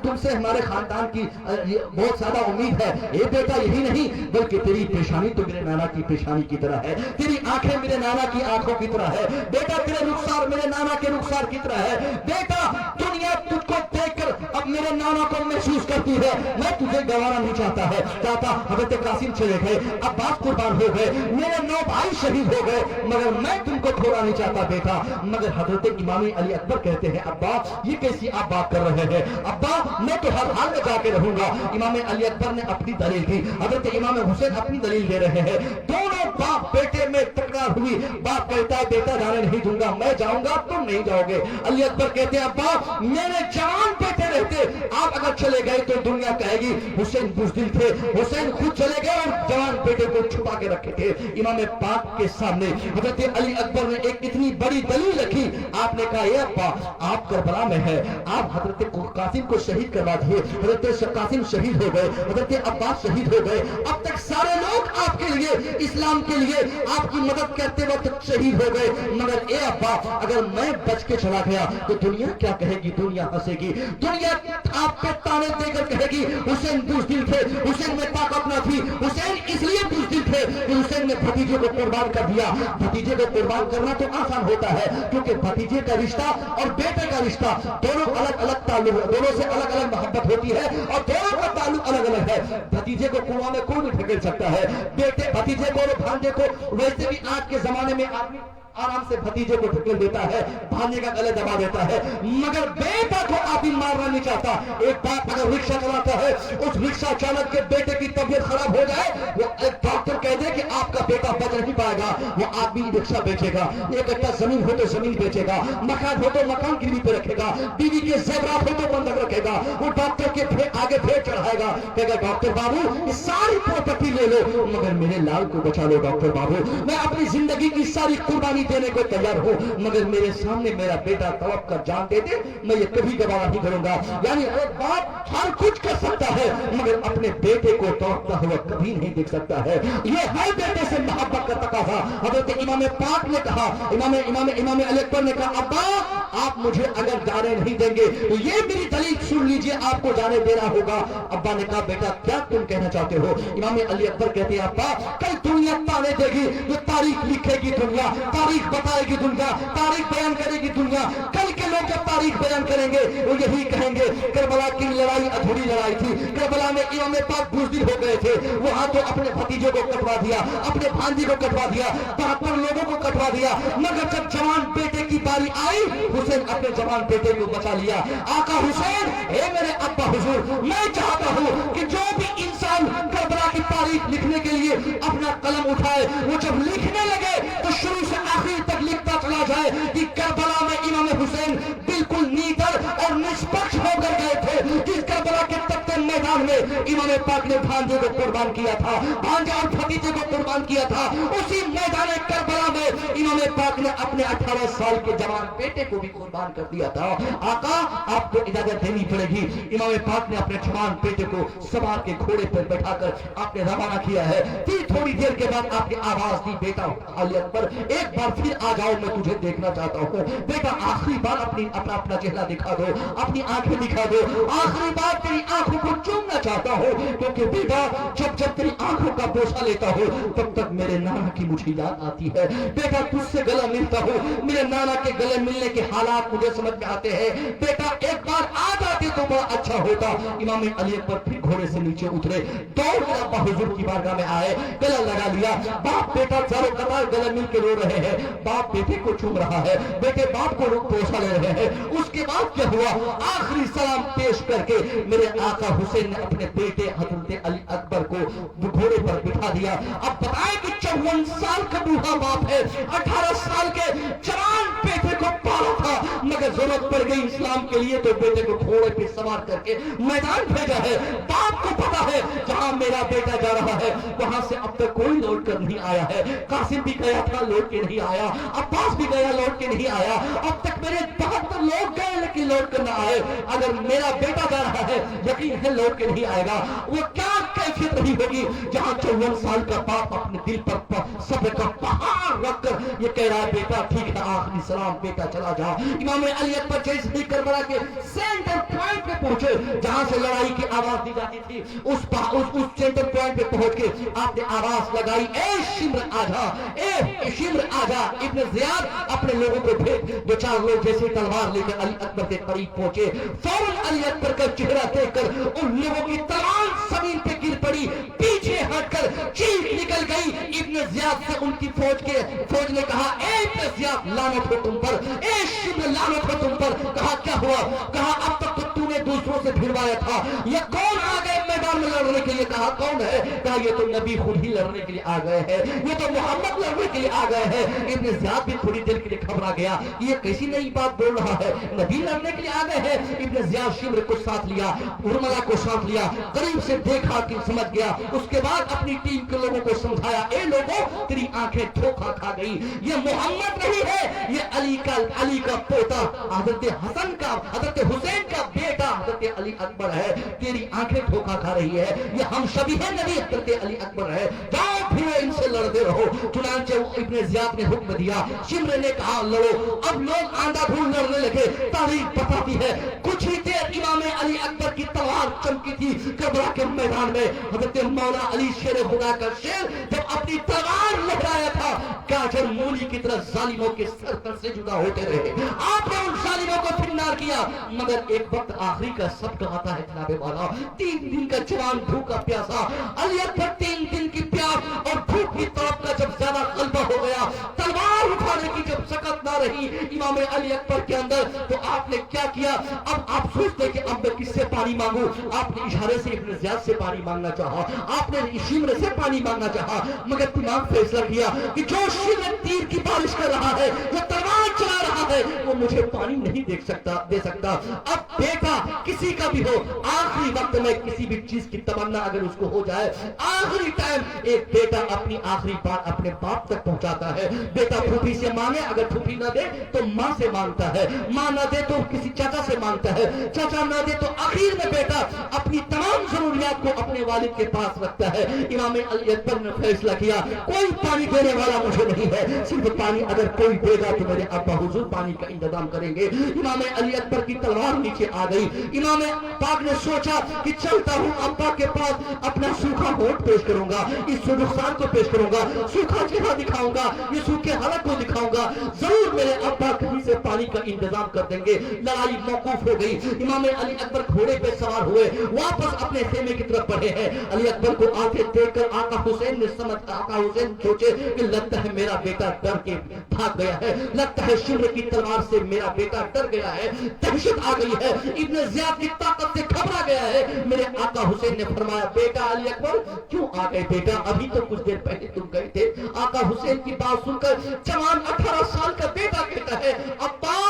तुमसे हमारे खानदान की बहुत ज्यादा उम्मीद है। ए बेटा यही नहीं बल्कि तेरी पेशानी तो मेरे नाना की पेशानी की तरह है, तेरी आंखें मेरे नाना की आंखों की तरह है बेटा, तेरे रुखसार मेरे नाना के रुखसार की तरह है बेटा। दुनिया तुझको देखकर अब मेरे नाना को महसूस करती है, मैं तुझे गंवाना नहीं चाहता है। चाहता हजरत कासिम चले गए, अब्बास कुर्बान हो गए, मेरे 9 भाई शहीद हो गए, मगर मैं तुमको छोड़ा नहीं चाहता बेटा। मगर हजरत इमाम अली अकबर कहते हैं, अब्बा ये कैसी आप बात कर रहे हैं अब्बा, मैं तो हर हाल में जाके रहूंगा। इमाम अली अकबर ने अपनी दलील दी, हजरत इमाम हुसैन अपनी दलील दे रहे हैं। दोनों बाप बेटे में तकरार हुई, बाप कहता है बेटा जाने नहीं दूंगा, मैं जाऊंगा तुम नहीं जाओगे। अली अकबर कहते हैं, अब्बा मेरे जवान बेटे रहते आप अगर चले गए तो दुनिया कहेगी हुसैन बुज़दिल थे, हुसैन खुद चले गए और जवान बेटे को छुपा के रखे थे। इमाम पाक के सामने हजरत अली अकबर ने एक इतनी बड़ी दलील रखी, आपने कहा ये अब्बा आप करबला में है, आप हजरत कासिम को शहीद करवा दिए, हजरत कासिम शहीद हो गए, हजरत अब्बास शहीद हो गए, अब तक सारे लोग आपके लिए इस्लाम के लिए आपकी मदद करते वक्त शहीद हो गए, मगर ए अब्बा अगर मैं बच के चला गया तो दुनिया क्या कहेगी? दुनिया हंसेगी, दुनिया आप पे ताने देकर कहेगी हुसैन बुज़दिल थे, हुसैन में ताकत न थी, हुसैन इसलिए बुज़दिल थे कि हुसैन ने भतीजे को कुर्बान कर दिया। भतीजे को कुर्बान करना तो आसान होता है क्योंकि भतीजे का रिश्ता और बेटे का रिश्ता दोनों अलग अलग ताल्लुक, दोनों से अलग अलग मोहब्बत होती है और दोनों का ताल्लुक अलग अलग है। भतीजे को कुआं में कोई भी ढकेल सकता है, बेटे भतीजे को और भांजे को वैसे भी आज के जमाने में आदमी आराम से भतीजे को ढकेल देता है, भांजे का गले दबा देता है, मगर बेटा को आदमी मारना नहीं चाहता। एक बाप अगर रिक्शा चलाता है, उस रिक्शा चालक के बेटे की तबीयत खराब हो जाए, वो एक डॉक्टर कह दे कि आपका बेटा बच नहीं पाएगा, वो आदमी रिक्शा बेचेगा, एक कट्टा जमीन हो तो जमीन बेचेगा, मकान हो तो मकान गिरवी पे रखेगा, बीवी के जेवरात हो तो बंधक रखेगा, वो डॉक्टर के आगे भेड़ चढ़ाएगा, कहेगा डॉक्टर बाबू ये सारी प्रॉपर्टी ले लो मगर मेरे लाल को बचा लो डॉक्टर बाबू, मैं अपनी जिंदगी की सारी कुर्बानी कुर्बानी देने को तैयार हूँ, मगर मेरे सामने मेरा बेटा तड़प कर जान दे दे, मैं ये कभी गवाह नहीं करूंगा। यानी एक बाप हर कुछ कर सकता है, मगर अपने बेटे को तड़पता हुआ कभी नहीं देख सकता है। ये हर बेटे से मोहब्बत का तकाजा। हजरत इमाम पाक ने कहा, इमाम अली अकबर ने कहा, अब्बा आप मुझे अगर जाने नहीं देंगे तो ये मेरी दलील सुन लीजिए, आपको जाने देना होगा। अब्बा ने कहा, बेटा क्या तुम कहना चाहते हो? इमाम अली अकबर कहते हैं, अब्बा कल दुनिया ताने देगी, ये तारीख लिखेगी दुनिया, तारीख बताएगी दुनिया, तारीख बयान करेगी दुनिया। कल के लोग जब तारीख बयान करेंगे वो यही कहेंगे करबला की लड़ाई अधूरी लड़ाई थी, करबला में इमाम पाक बुज़दिल हो गए थे, वहां तो अपने भतीजों को कटवा दिया, अपने भांजी को कटवा दिया, 72 लोगों को कटवा दिया, मगर जब जवान बेटे की बारी आई, हुसैन अपने जवान बेटे को बचा लिया। आका हुसैन, हे मेरे अब्बा हुजूर, मैं चाहता हूं कि जो भी इंसान करबला की तारीख लिखने के लिए अपना कलम उठाए, वो जब लिखने लगे तो शुरू से आखिर तक लिखता चला जाए कि करबला में इमाम हुसैन बिल्कुल नीडर और निष्पक्ष होकर गए थे। जिस करबला के तख्ते मैदान में इमाम पाक ने भांजे को कुर्बान किया था, भांजा और भतीजे को कुर्बान किया था, उसी मैदान करबला में इमाम पाक ने अपने 18 साल के जवान बेटे को भी कुर्बान कर दिया था। आका आपको इजाजत देनी पड़ेगी। इमाम पाक ने अपने जवान बेटे को सवार के घोड़े पर बैठाकर आपने रवाना किया है। फिर थोड़ी देर के बाद आपने आवाज दी, बेटा अली अकबर एक बार फिर आ जाओ, मैं तुझे देखना चाहता हूँ। बेटा आखिरी बार अपना चेहरा दिखा दो, अपनी आंखें दिखा दो, आखिरी बार तेरी आंखों को चूमना चाहता हूँ, क्योंकि बेटा जब जब तेरी आंखों का बोसा लेता हूँ तब तक मेरे नाना की मुझे याद आती है। बेटा तुझसे गला मिलता हूँ, मेरे नाना के गले मिलने के हालात मुझे समझ में आते हैं। बेटा एक बार आ जाते तो बड़ा अच्छा होता। इमाम अली अकबर फिर घोड़े से नीचे उतरे, दौड़ कर अब्बा हुजूर की बारगाह में आए, गला लगा लिया। बाप बेटा चारों कतार गले मिल के रो रहे हैं, बाप बेटे को चूम रहा है, बेटे बाप को पोसा ले रहे हैं। उसके बाद क्या हुआ? आखिरी सलाम पेश करके मेरे आका हुसैन ने अपने बेटे हजरत अली अकबर को घोड़े पर बिठा दिया। अब बताएं कि 54 साल का बूढ़ा बाप है, 18 साल के जवान बेटे को पाला था, मगर जरूरत पड़ गई इस्लाम के लिए तो बेटे को घोड़े पे सवार करके मैदान भेजा है। बाप को पता है जहां मेरा बेटा जा रहा है वहां से अब तक कोई लौट कर नहीं आया है। कासिम भी गया था, लौट के नहीं आया, अब्बास भी गया, लौट के नहीं आया, अब तक मेरे 72 लोग गए लेकिन लौट कर ना आए। अगर मेरा बेटा जा रहा है यकीन है लौट के नहीं आएगा। वो क्या कैफियत रही होगी जहां 54 साल का बाप अपने दिल पर सब्र का पहाड़ रखकर ये कह रहा है, बेटा ठीक है, आखिरी सलाम, बेटा चला जा। इमाम अली अकबर जैसे ही करबला के सेंटर पॉइंट पे पहुंचे जहां से लड़ाई की आवाज दी जाती थी, उस सेंटर पॉइंट पे पहुंच के आपने आवाज लगाई, ए शिम्र आजा, ए शिम्र आजा। इब्न जियाद अपने लोगों को भेज, दो चार लोग जैसे तलवार लेकर अली अकबर के करीब पहुंचे, फौरन अली अकबर का चेहरा देखकर उन लोगों की तलवार जमीन पे गिर पड़ी, पीछे हटकर चीख निकल गई। इब्न जियाद से उनकी फौज ने कहा, ए इब्न जियाद लानत हो तुम पर, ए शिम्र लानत हो तुम पर। कहा क्या हुआ? कहा अब तक तो तूने दूसरों से भिड़वाया था, ये कौन आ गए मैदान में लड़ने के लिए? कहा कौन है? कहा ये तो नबी खुद ही लड़ने के लिए आ गए हैं, ये तो मोहम्मद लड़ने के लिए आ गए हैं। इब्न जियाद भी थोड़ी देर के लिए घबरा गया, ये कैसी नई बात बोल रहा है, नबी लड़ने के लिए आ गए हैं। इब्न जियाद शिम्र को साथ लिया, उर्मिला को साथ लिया, करीब से देखा कि समझ गया। उसके बाद अपनी टीम के लोगों को समझाया, ए लोगों तेरी आंखें धोखा खा गई, ये मोहम्मद नहीं है, ये अली का पोता हजरत हसन का, हजरत हुसैन का बेटा हजरत अली अकबर है। तेरी आंखें धोखा खा रही है, ये हम सभी है नबी हजरत अली अकबर है, जाओ फिर इनसे लड़ते रहो। चुनांचे इब्न जियाद ने हुक्म दिया, शिम्र ने कहा लड़ो। अब लोग आंधाधुंध लड़ने लगे। तारीख बताती है कुछ ही देर इमाम अली अकबर की तलवार चमकी थी करबला के मैदान में। हजरत मौला अली शेर खुदा का शेर जब अपनी तलवार लहराया था, गाजर मूली की तरह जालिमों के सर तर से जुदा होते रहे। आपने उन जालिमों को फिन्नार किया, मगर एक वक्त आखिरी का सबक आता है जनाबे वाला। 3 दिन का जवान भूखा प्यासा, अली अकबर 3 दिन की प्यास और भूख की तड़प का जब ज्यादा गलबा हो गया, तलवार उठाने की जब सकत ना रही इमाम अली अकबर के अंदर, तो आपने क्या किया? अब आप सोचते कि अब मैं किससे पानी मांगू? आपने इशारे से इब्न जियाद से पानी मांगना चाहा, आपने शिम्र से पानी मांगना चाहा, मगर दिमाग फैसला किया कि जो शिम्र तीर की बारिश कर रहा है, जो तलवार चला रहा है, वो वो मुझे पानी नहीं दे सकता। अब बेटा किसी का भी हो, आखिरी वक्त में किसी भी चीज की तमन्ना अगर उसको हो जाए, आखिरी टाइम एक बेटा अपनी आखिरी बात अपने बाप तक पहुंचाता है। बेटा फूफी से मांगे, अगर फूफी ना दे तो माँ से मांगता है, माँ ना दे तो किसी चाचा से मांगता है, चाचा ना दे तो आखिर में बेटा अपनी तमाम जरूरियात को अपने वालिद के पास रखता है। इमाम अली अकबर ने फैसला किया, कोई पानी देने वाला मुझे नहीं है, सिर्फ पानी अगर कोई देगा तो मेरे अब्बा हुजूर पानी का इंतजाम करेंगे। इमाम अली अकबर की तलवार नीचे आ गई। इमाम पाक ने सोचा कि चलता हूँ अब्बा के पास, अपना सूखा होठ पेश करूंगा, इस नुकसान को पेश करूंगा, सूखा चेहरा दिखाऊंगा, ये सूखे हालत को दिखाऊंगा, जरूर मेरे अब्बा कहीं से पानी का इंतजाम कर देंगे। लड़ाई मौकूफ हो गई। इमाम अली अकबर घोड़े पे सवार हुए, वापस अपने खेमे की तरफ बढ़े हैं। अली अकबर को आते देखकर आका हुसैन ने आका हुसैन सोचे कि लगता है मेरा बेटा डर के भाग गया है, लगता है शिमर की तलवार से मेरा बेटा डर गया है, दहशत आ गई है, इब्न ज़ियाद की ताकत से घबरा गया है। मेरे आका हुसैन ने फरमाया, बेटा अली अकबर क्यों आ गए बेटा, अभी तो कुछ देर पहले तुम गए थे। आका हुसैन की बात सुनकर जवान 18 साल का बेटा कहता है, अब्बा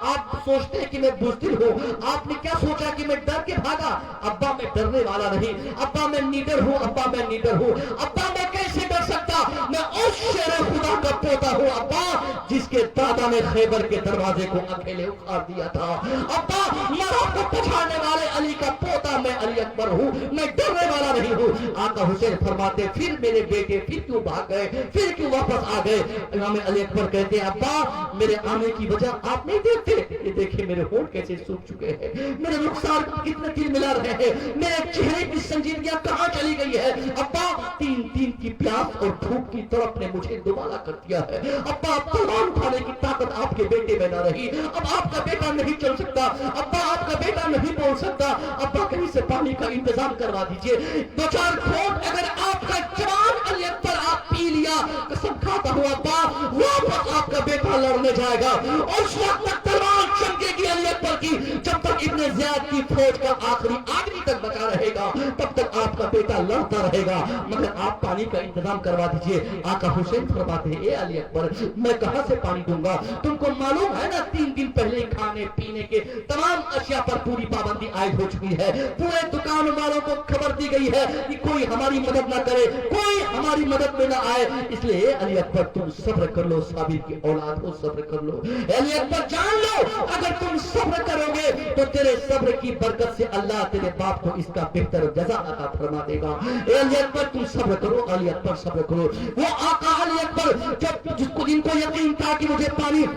आप सोचते हैं कि मैं बुज़दिल हूँ, आपने क्या सोचा कि मैं डर के भागा? अब्बा मैं डरने वाला नहीं, अब्बा मैं नीडर हूँ, अब्बा मैं नीडर हूँ, अब्बा मैं कैसे डर सकता, मैं उस शेर खुदा का पोता हूँ अब्बा जिसके दादा ने खैबर के दरवाजे को अकेले उखाड़ दिया था। अब्बा मरा को पछाड़ने वाले अली का पोता मैं अली अकबर हूँ, मैं डरने वाला नहीं हूँ। आका हुसैन फरमाते, फिर मेरे बेटे फिर क्यों भाग गए, फिर क्यों वापस आ गए? इमाम अली अकबर कहते हैं, अब्बा मेरे आने की वजह आप नहीं देखते, ये देखिए मेरे होंठ कैसे सूख चुके हैं, मेरे रुखसार कितने तिल मिला रहे हैं, मेरे चेहरे की संजीदगियां कहां चली गई है? अब्बा तीन दिन की प्यास और भूख की तरफ ने मुझे दुबाला कर दिया है। अब्बा तलवार उठाने की ताकत आपके बेटे में ना रही, अब आपका बेटा नहीं चल सकता, अब्बा आपका बेटा नहीं बोल सकता, अब्बा कहीं से पानी का इंतजाम करवा दीजिए, 2-4 घोट अगर आपका जवान अली अकबर आप पी लिया, कसम खाता हूं अब्बा वापस आपका बेटा लड़ने जाएगा। उस वक्त तक तलवार चमकेगी अली अकबर की, जब तक इब्न ज़ियाद की फौज का आखिरी आदमी तक बचा रहेगा तब तक आपका बेटा लड़ता रहेगा, मगर आप पानी का इंतजाम करवा दीजिए। आका हुसैन फरमाते हैं, ए अली अकबर मैं कहां से पानी दूंगा? तुमको मालूम है ना 3 दिन पहले खाने पीने के तमाम अशिया पर पूरी पाबंदी आयद हो चुकी है, पूरे दुकान वालों को खबर दी गई है कि कोई हमारी मदद ना करे, कोई हमारी मदद में ना आए, इसलिए अली अकबर तुम सब्र कर लो, साबिर की औलाद हो सब्र कर लो। अली अकबर जान लो अगर तुम सब्र करोगे तो तेरे सब्र की बरकत से अल्लाह तेरे बाप को इसका बेहतर जज़ा अता फरमा देगा। अली अकबर तुम सब्र करो, अली अकबर सब्र करो। वो आका अली अकबर जब जिनको यकीन था कि मुझे पानी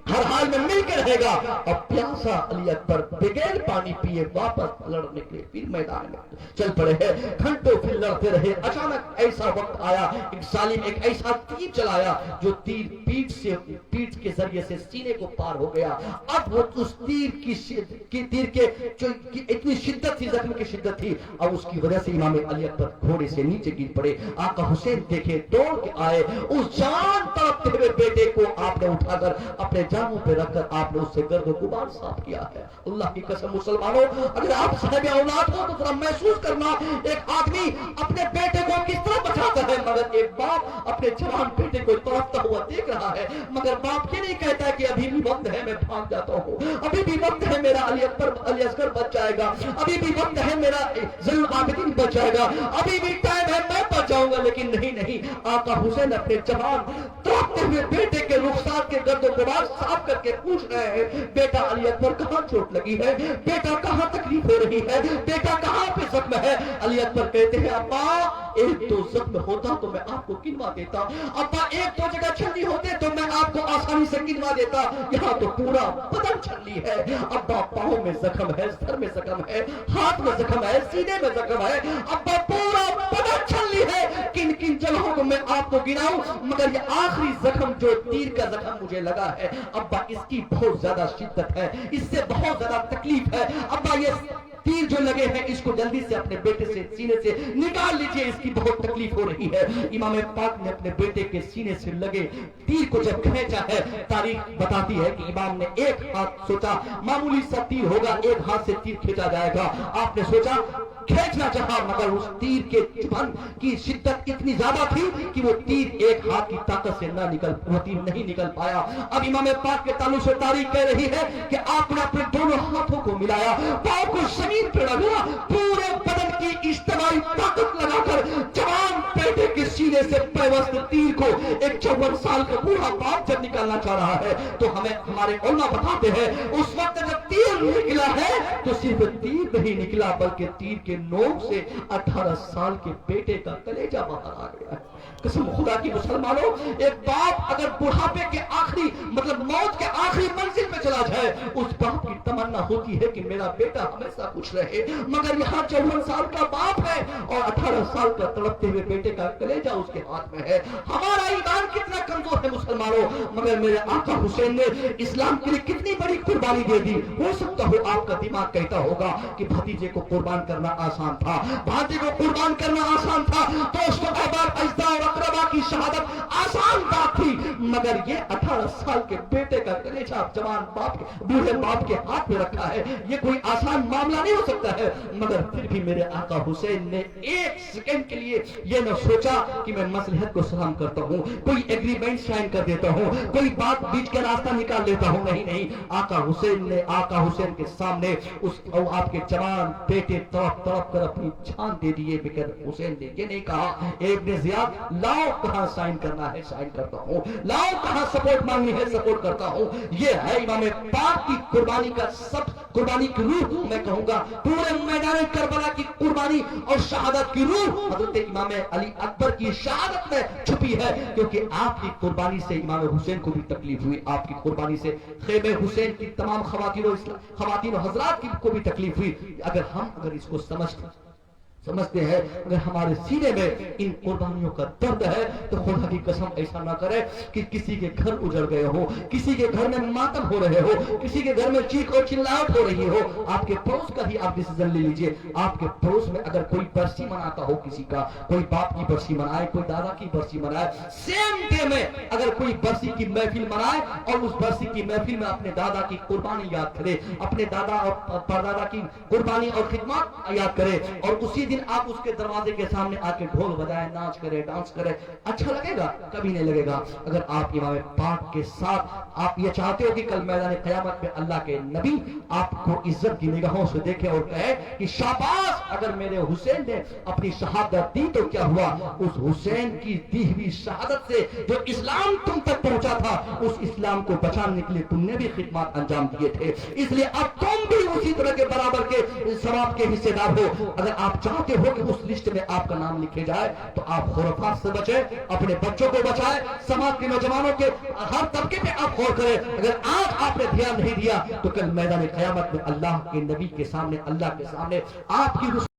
हर हाल में मिल के रहेगा, और प्यासा अली अकबर बगैर पानी पिए वापस लड़ने के लिए फिर मैदान में चल पड़े हैं। घंटों फिर लड़ते रहे। अचानक ऐसा वक्त आया, एक जालिम एक ऐसा तीर चलाया जो तीर पीठ के जरिए से सीने को पार हो गया। अब वो उस तीर के जो इतनी शिद्दत थी, जख्म की शिद्दत थी, और उसकी वजह से इमाम अली अकबर घोड़े से नीचे गिर पड़े। आका हुसैन देखे, दौड़ के आए, उस जान तड़पते हुए बेटे को आपने उठाकर अपने जामों पे रखकर आपने उससे गर्द गुबार साफ किया है। अल्लाह की कसम मुसलमानों, अगर आप साहिब औलाद हो तो जरा महसूस करना एक आदमी अपने बेटे को किस तरह बचाता है, मगर एक बाप अपने जवान बेटे को तड़पता हुआ देख रहा है, मगर बाप ये नहीं कहता कि अभी भी वक्त है मैं भाग जाता हूँ, अभी भी वक्त है मेरा अली असगर बच जाएगा, अभी भी वक्त है मेरा ज़ैनुल आबिदीन बच जाएगा, अभी भी टाइम है मैं बच जाऊंगा। लेकिन नहीं, आका हुसैन अपने जवान तड़पते हुए बेटे के रुखसार के गर्द गुबार साफ करके पूछ रहे हैं, बेटा अली अकबर कहां चोट लगी है, बेटा कहां तकलीफ हो रही है, बेटा कहां पे जख्म है? अली अकबर कहते हैं, अब्बा एक तो जख्म होता तो मैं आपको गिनवा देता, अब्बा एक दो जगह छलनी होते तो मैं आपको आसानी से गिनवा देता, यहाँ तो पूरा बदन छलनी है। अब्बा पाँव में जख्म है, सर में जख्म है, हाथ में जख्म है, सीने में जख्म है, अब्बा पूरा बदन छलनी है। किन किन जगहों को मैं आपको गिनाऊं, मगर ये आखिरी जख्म जो तीर का जख्म मुझे लगा है अब्बा इसकी बहुत ज्यादा शिद्दत है, इससे बहुत ज्यादा तकलीफ है। अब्बा ये तीर जो लगे हैं इसको जल्दी से अपने बेटे से सीने से निकाल लीजिए, इसकी बहुत तकलीफ हो रही है। इमाम पाक ने अपने बेटे के सीने से लगे तीर को जब खींचा है, तारीख बताती है कि इमाम ने एक हाथ सोचा मामूली सा तीर होगा, एक हाथ से तीर खींचा जाएगा, आपने सोचा کھینچنا چاہا مگر اس تیر کے چبھن کی شدت اتنی زیادہ تھی کہ وہ تیر ایک ہاتھ کی طاقت سے وہ تیر نہیں نکل پایا۔ اب امام پاک کے تعلق سے تاریخ کہہ رہی ہے کہ آپ نے اپنے دونوں ہاتھوں کو ملایا، پاؤں کو زمین پہ لگا، پورے بدن کی اجتماعی طاقت لگا کر جوان بیٹے کے سینے سے پیوست تیر کو ایک 54 سال کا بوڑھا باپ جب نکالنا چاہ رہا ہے تو ہمیں ہمارے علماء بتاتے ہیں اس وقت جب تیر نکلا ہے تو صرف تیر نہیں نکلا بلکہ تیر کے نوک سے 18 سال کے بیٹے کا کلیجہ باہر آ گیا ہے۔ قسم خدا کی مسلمانوں، ایک باپ اگر بڑھاپے کے آخری موت کے آخری منزل پہ چلا جائے، اس باپ کی تمنا ہوتی ہے کہ میرا بیٹا ہمیشہ خوش رہے، مگر یہاں 54 سال کا باپ ہے اور 18 سال کا تڑپتے ہوئے بیٹے کا کلیجہ اس کے ہاتھ میں ہے۔ ہمارا ایمان کتنا کمزور ہے مسلمانوں، مگر میرے آقا حسین نے اسلام کے لیے کتنی بڑی قربانی دے دی۔ ہو سکتا ہو آپ کا دماغ کہتا ہوگا کہ بھتیجے کو قربان کرنا آسان تھا، بھانجے کو قربان کرنا آسان تھا، دوستوں احباب اجداد اور اقربا کی شہادت آسان بات تھی، مگر یہ 18 سال کے بیٹے کا کلیجہ جوان باپ بوڑھے باپ کے ہاتھ میں رکھا ہے، یہ کوئی آسان معاملہ نہیں ہو سکتا ہے۔ مگر پھر بھی میرے آقا حسین نے ایک سیکنڈ کے لیے یہ نہ سوچا کہ میں مصلحت کو سلام کرتا ہوں، کوئی ایگریمنٹ سائن کر دیتا ہوں، کوئی بات بیچ کا راستہ نکال لیتا ہوں، نہیں، آقا حسین کے سامنے آپ کے جوان بیٹے تڑپ تڑپ کر اپنی جان دے دیے، بکر حسین نے یہ نہیں کہا ابن زیاد لاؤ کہاں سائن کرنا ہے سائن کرتا ہوں، لاؤ کہاں سپورٹ مانگنی ہے سپورٹ کرتا ہوں۔ یہ ہے امام پاک کی قربانی کا قربانی کی روح، میں کہوں گا پورے میدان کربلا کی قربانی اور شہادت کی روح حضرت امام علی اکبر کی شہادت میں چھپی ہے، کیونکہ آپ کی قربانی سے امام حسین کو بھی تکلیف ہوئی، آپ کی قربانی سے خیمہ حسین کی تمام خواتین و حضرات کو بھی تکلیف ہوئی۔ اگر اس کو سمجھتے ہیں، اگر ہمارے سینے میں ان قربانیوں کا درد ہے تو خدا کی قسم ایسا نہ کرے کہ کسی کے گھر اجڑ گئے ہو، کسی کے گھر میں ماتم ہو رہے ہو، کسی کے گھر میں چیخ اور چلاہٹ ہو رہی ہو۔ آپ کے پڑوس کا ہی آپ ڈیسیژن لے لیجئے، آپ کے پڑوس میں اگر کوئی برسی مناتا ہو کسی کا، کوئی باپ کی برسی منائے، کوئی دادا کی برسی منائے، سیم ڈے میں اگر کوئی برسی کی محفل منائے اور اس برسی کی محفل میں اپنے دادا کی قربانی یاد کرے، اپنے دادا اور پردادا کی قربانی اور خدمات یاد کرے، اور اسی دن آپ اس کے دروازے کے سامنے آ کے ڈھول بجائے، ناچ کرے، ڈانس کرے، اچھا لگے گا؟ کبھی نہیں لگے گا۔ اگر آپ امام پاک کے ساتھ آپ یہ چاہتے ہو کہ کل میدان قیامت میں اللہ کے نبی آپ کو عزت کی نگاہوں سے دیکھے اور کہے کہ شاباش، اگر میرے حسین نے اپنی شہادت دی تو کیا ہوا؟ اس حسین کی دی ہوئی شہادت سے جو اسلام تم تک پہنچا تھا، اس اسلام کو بچانے کے لیے تم نے بھی خدمات انجام دیے تھے، اس لیے اب تم بھی اسی طرح کے برابر کے ثواب کے حصے دار ہو۔ اگر آپ چاہتے ہو کہ اس لسٹ میں آپ کا نام لکھے جائے تو آپ خرافات سے بچیں، اپنے بچوں کو بچائیں، سماج کے نوجوانوں کے ہر طبقے پہ آپ غور کریں۔ اگر آج آپ نے دھیان نہیں دیا تو کل میدان قیامت میں اللہ کے نبی کے سامنے، اللہ کے سامنے آپ کی